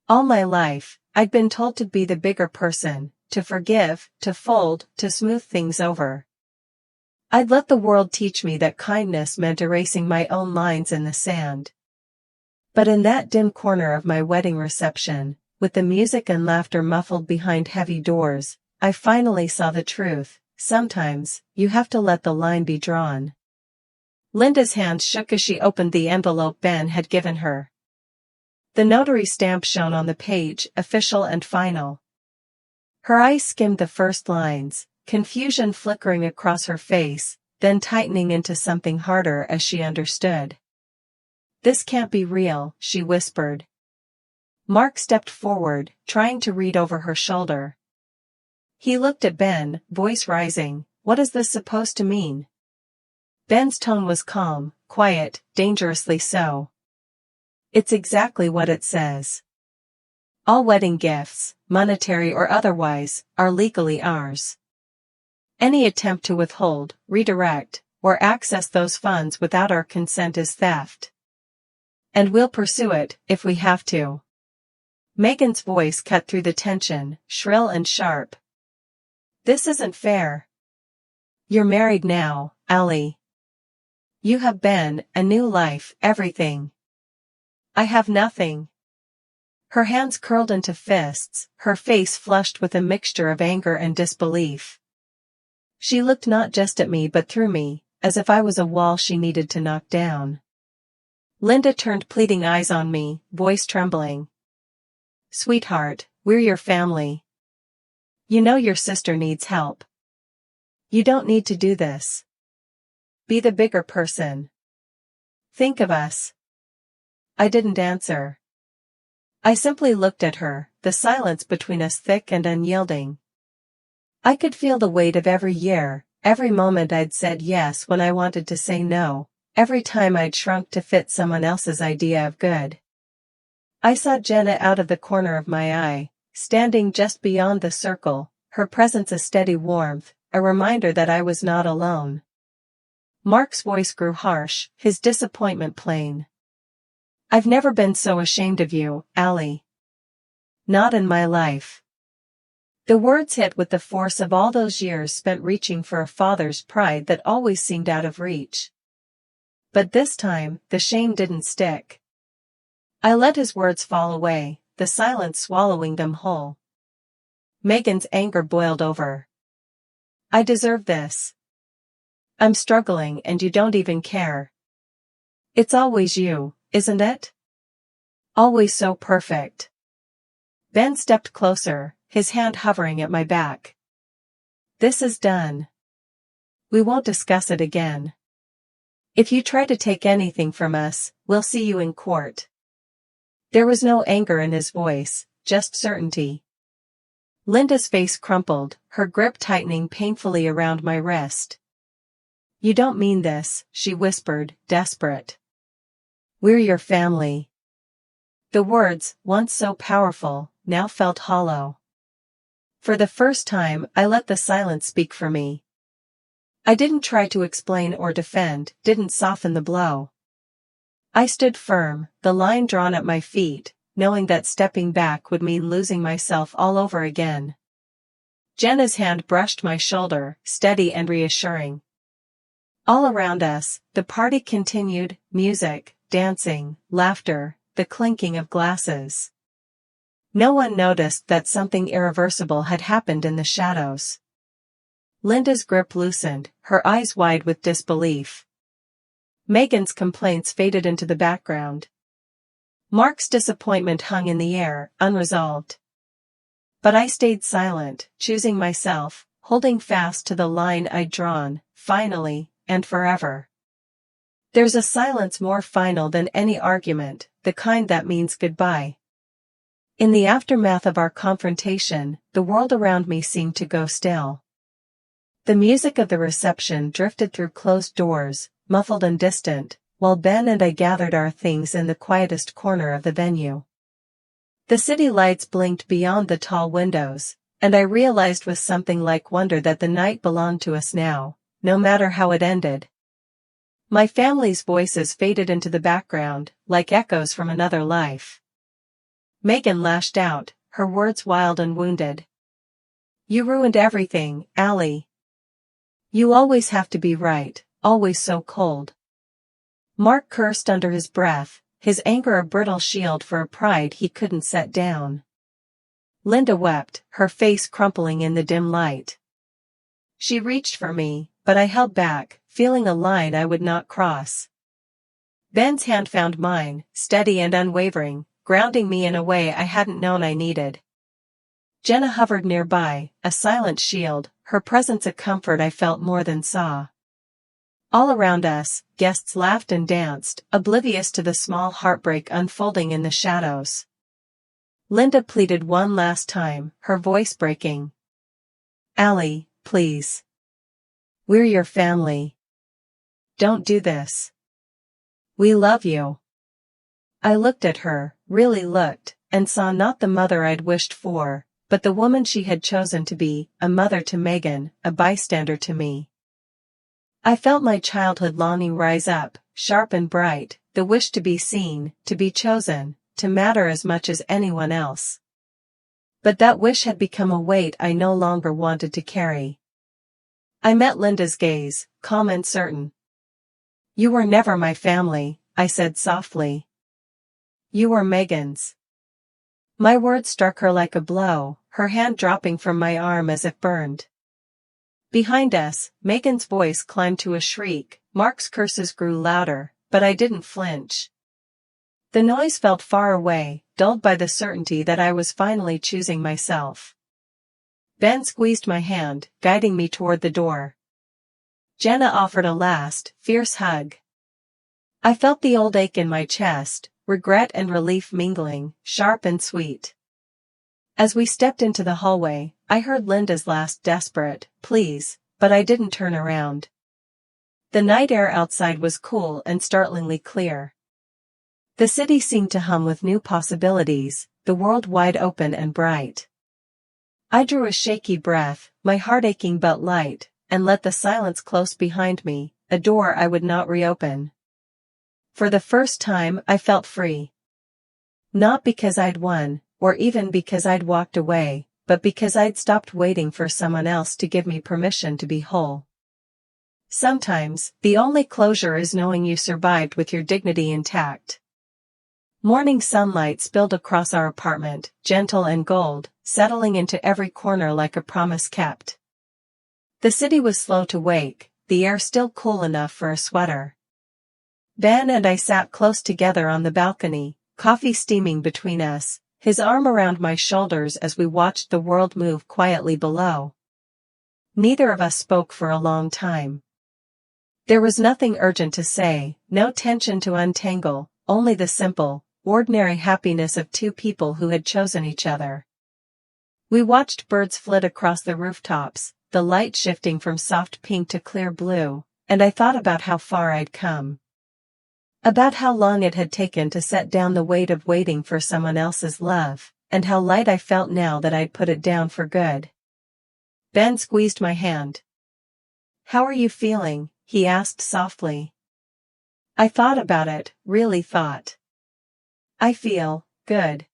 All my life, I'd been told to be the bigger person, to forgive, to fold, to smooth things over. I'd let the world teach me that kindness meant erasing my own lines in the sand. But in that dim corner of my wedding reception, with the music and laughter muffled behind heavy doors, I finally saw the truth. Sometimes, you have to let the line be drawn. Linda's hand shook as she opened the envelope Ben had given her. The notary stamp shone on the page, official and final. Her eyes skimmed the first lines, confusion flickering across her face, then tightening into something harder as she understood. "This can't be real," she whispered. Mark stepped forward, trying to read over her shoulder. He looked at Ben, voice rising. "What is this supposed to mean?" Ben's tone was calm, quiet, dangerously so. "It's exactly what it says. All wedding gifts, monetary or otherwise, are legally ours. Any attempt to withhold, redirect, or access those funds without our consent is theft. And we'll pursue it, if we have to." Megan's voice cut through the tension, shrill and sharp. "This isn't fair. You're married now, Allie. You have Ben, a new life, everything. I have nothing." Her hands curled into fists, her face flushed with a mixture of anger and disbelief. She looked not just at me but through me, as if I was a wall she needed to knock down. Linda turned pleading eyes on me, voice trembling. "Sweetheart, we're your family. You know your sister needs help. You don't need to do this. Be the bigger person. Think of us." I didn't answer. I simply looked at her, the silence between us thick and unyielding. I could feel the weight of every year, every moment I'd said yes when I wanted to say no, every time I'd shrunk to fit someone else's idea of good. I saw Jenna out of the corner of my eye, standing just beyond the circle, her presence a steady warmth, a reminder that I was not alone. Mark's voice grew harsh, his disappointment plain. "I've never been so ashamed of you, Allie. Not in my life." The words hit with the force of all those years spent reaching for a father's pride that always seemed out of reach. But this time, the shame didn't stick. I let his words fall away, the silence swallowing them whole. Megan's anger boiled over. "I deserve this. I'm struggling and you don't even care. It's always you, isn't it? Always so perfect." Ben stepped closer, his hand hovering at my back. "This is done. We won't discuss it again. If you try to take anything from us, we'll see you in court." There was no anger in his voice, just certainty. Linda's face crumpled, her grip tightening painfully around my wrist. "You don't mean this," she whispered, desperate. "We're your family." The words, once so powerful, now felt hollow. For the first time, I let the silence speak for me. I didn't try to explain or defend, didn't soften the blow. I stood firm, the line drawn at my feet, knowing that stepping back would mean losing myself all over again. Jenna's hand brushed my shoulder, steady and reassuring. All around us, the party continued, music, dancing, laughter, the clinking of glasses. No one noticed that something irreversible had happened in the shadows. Linda's grip loosened, her eyes wide with disbelief. Megan's complaints faded into the background. Mark's disappointment hung in the air, unresolved. But I stayed silent, choosing myself, holding fast to the line I'd drawn, finally, and forever. There's a silence more final than any argument, the kind that means goodbye. In the aftermath of our confrontation, the world around me seemed to go still. The music of the reception drifted through closed doors, muffled and distant, while Ben and I gathered our things in the quietest corner of the venue. The city lights blinked beyond the tall windows, and I realized with something like wonder that the night belonged to us now, no matter how it ended. My family's voices faded into the background, like echoes from another life. Megan lashed out, her words wild and wounded. "You ruined everything, Allie. You always have to be right, always so cold." Mark cursed under his breath, his anger a brittle shield for a pride he couldn't set down. Linda wept, her face crumpling in the dim light. She reached for me, but I held back, feeling a line I would not cross. Ben's hand found mine, steady and unwavering, grounding me in a way I hadn't known I needed. Jenna hovered nearby, a silent shield, her presence a comfort I felt more than saw. All around us, guests laughed and danced, oblivious to the small heartbreak unfolding in the shadows. Linda pleaded one last time, her voice breaking. "Allie, please. We're your family. Don't do this. We love you." I looked at her, really looked, and saw not the mother I'd wished for, but the woman she had chosen to be, a mother to Megan, a bystander to me. I felt my childhood longing rise up, sharp and bright, the wish to be seen, to be chosen, to matter as much as anyone else. But that wish had become a weight I no longer wanted to carry. I met Linda's gaze, calm and certain. "You were never my family," I said softly. "You were Megan's." My words struck her like a blow, her hand dropping from my arm as if burned. Behind us, Megan's voice climbed to a shriek, Mark's curses grew louder, but I didn't flinch. The noise felt far away, dulled by the certainty that I was finally choosing myself. Ben squeezed my hand, guiding me toward the door. Jenna offered a last, fierce hug. I felt the old ache in my chest, regret and relief mingling, sharp and sweet. As we stepped into the hallway, I heard Linda's last desperate, "Please," but I didn't turn around. The night air outside was cool and startlingly clear. The city seemed to hum with new possibilities, the world wide open and bright. I drew a shaky breath, my heart aching but light, and let the silence close behind me, a door I would not reopen. For the first time I felt free. Not because I'd won, or even because I'd walked away, but because I'd stopped waiting for someone else to give me permission to be whole. Sometimes, the only closure is knowing you survived with your dignity intact. Morning sunlight spilled across our apartment, gentle and gold, settling into every corner like a promise kept. The city was slow to wake, the air still cool enough for a sweater. Ben and I sat close together on the balcony, coffee steaming between us, his arm around my shoulders as we watched the world move quietly below. Neither of us spoke for a long time. There was nothing urgent to say, no tension to untangle, only the simple, ordinary happiness of two people who had chosen each other. We watched birds flit across the rooftops, the light shifting from soft pink to clear blue, and I thought about how far I'd come. About how long it had taken to set down the weight of waiting for someone else's love, and how light I felt now that I'd put it down for good. Ben squeezed my hand. "How are you feeling?" he asked softly. I thought about it, really thought. "I feel good.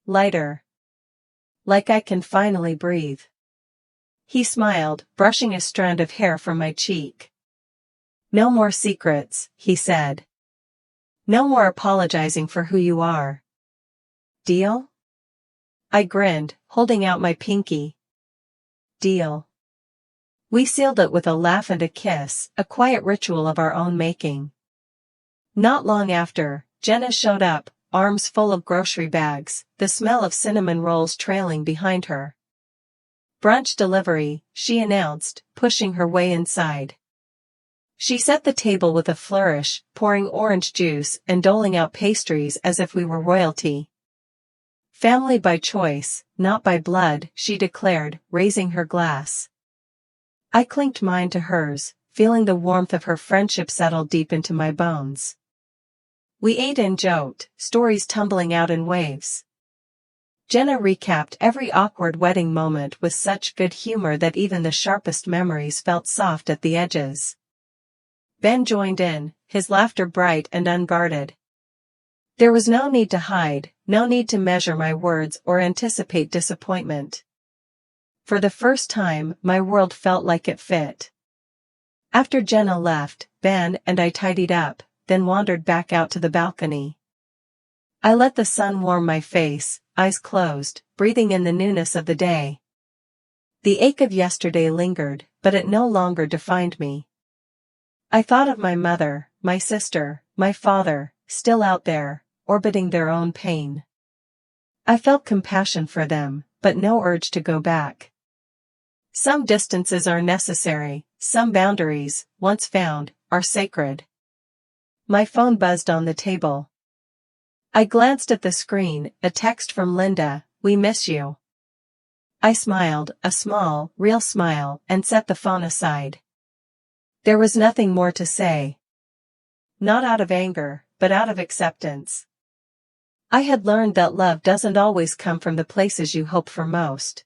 Lighter. Like I can finally breathe." He smiled, brushing a strand of hair from my cheek. "No more secrets," he said. "No more apologizing for who you are. Deal?" I grinned, holding out my pinky. "Deal." We sealed it with a laugh and a kiss, a quiet ritual of our own making. Not long after, Jenna showed up, arms full of grocery bags, the smell of cinnamon rolls trailing behind her. "Brunch delivery," she announced, pushing her way inside. She set the table with a flourish, pouring orange juice and doling out pastries as if we were royalty. "Family by choice, not by blood," she declared, raising her glass. I clinked mine to hers, feeling the warmth of her friendship settle deep into my bones. We ate and joked, stories tumbling out in waves. Jenna recapped every awkward wedding moment with such good humor that even the sharpest memories felt soft at the edges. Ben joined in, his laughter bright and unguarded. There was no need to hide, no need to measure my words or anticipate disappointment. For the first time, my world felt like it fit. After Jenna left, Ben and I tidied up, then wandered back out to the balcony. I let the sun warm my face, eyes closed, breathing in the newness of the day. The ache of yesterday lingered, but it no longer defined me. I thought of my mother, my sister, my father, still out there, orbiting their own pain. I felt compassion for them, but no urge to go back. Some distances are necessary, some boundaries, once found, are sacred. My phone buzzed on the table. I glanced at the screen, a text from Linda, "We miss you." I smiled, a small, real smile, and set the phone aside. There was nothing more to say. Not out of anger, but out of acceptance. I had learned that love doesn't always come from the places you hope for most.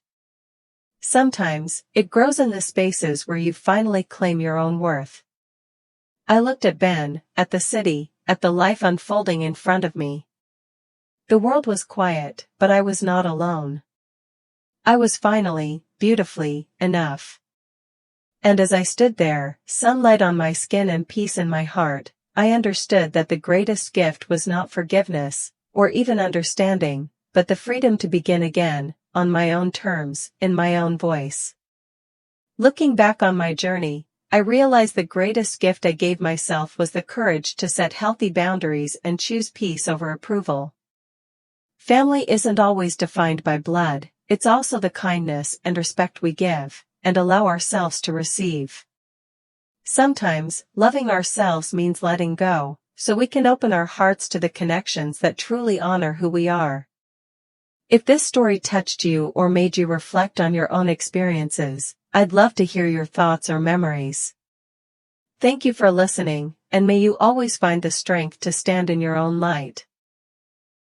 Sometimes, it grows in the spaces where you finally claim your own worth. I looked at Ben, at the city, at the life unfolding in front of me. The world was quiet, but I was not alone. I was finally, beautifully, enough. And as I stood there, sunlight on my skin and peace in my heart, I understood that the greatest gift was not forgiveness, or even understanding, but the freedom to begin again, on my own terms, in my own voice. Looking back on my journey, I realized the greatest gift I gave myself was the courage to set healthy boundaries and choose peace over approval. Family isn't always defined by blood, it's also the kindness and respect we give, and allow ourselves to receive. Sometimes, loving ourselves means letting go, so we can open our hearts to the connections that truly honor who we are. If this story touched you or made you reflect on your own experiences, I'd love to hear your thoughts or memories. Thank you for listening, and may you always find the strength to stand in your own light.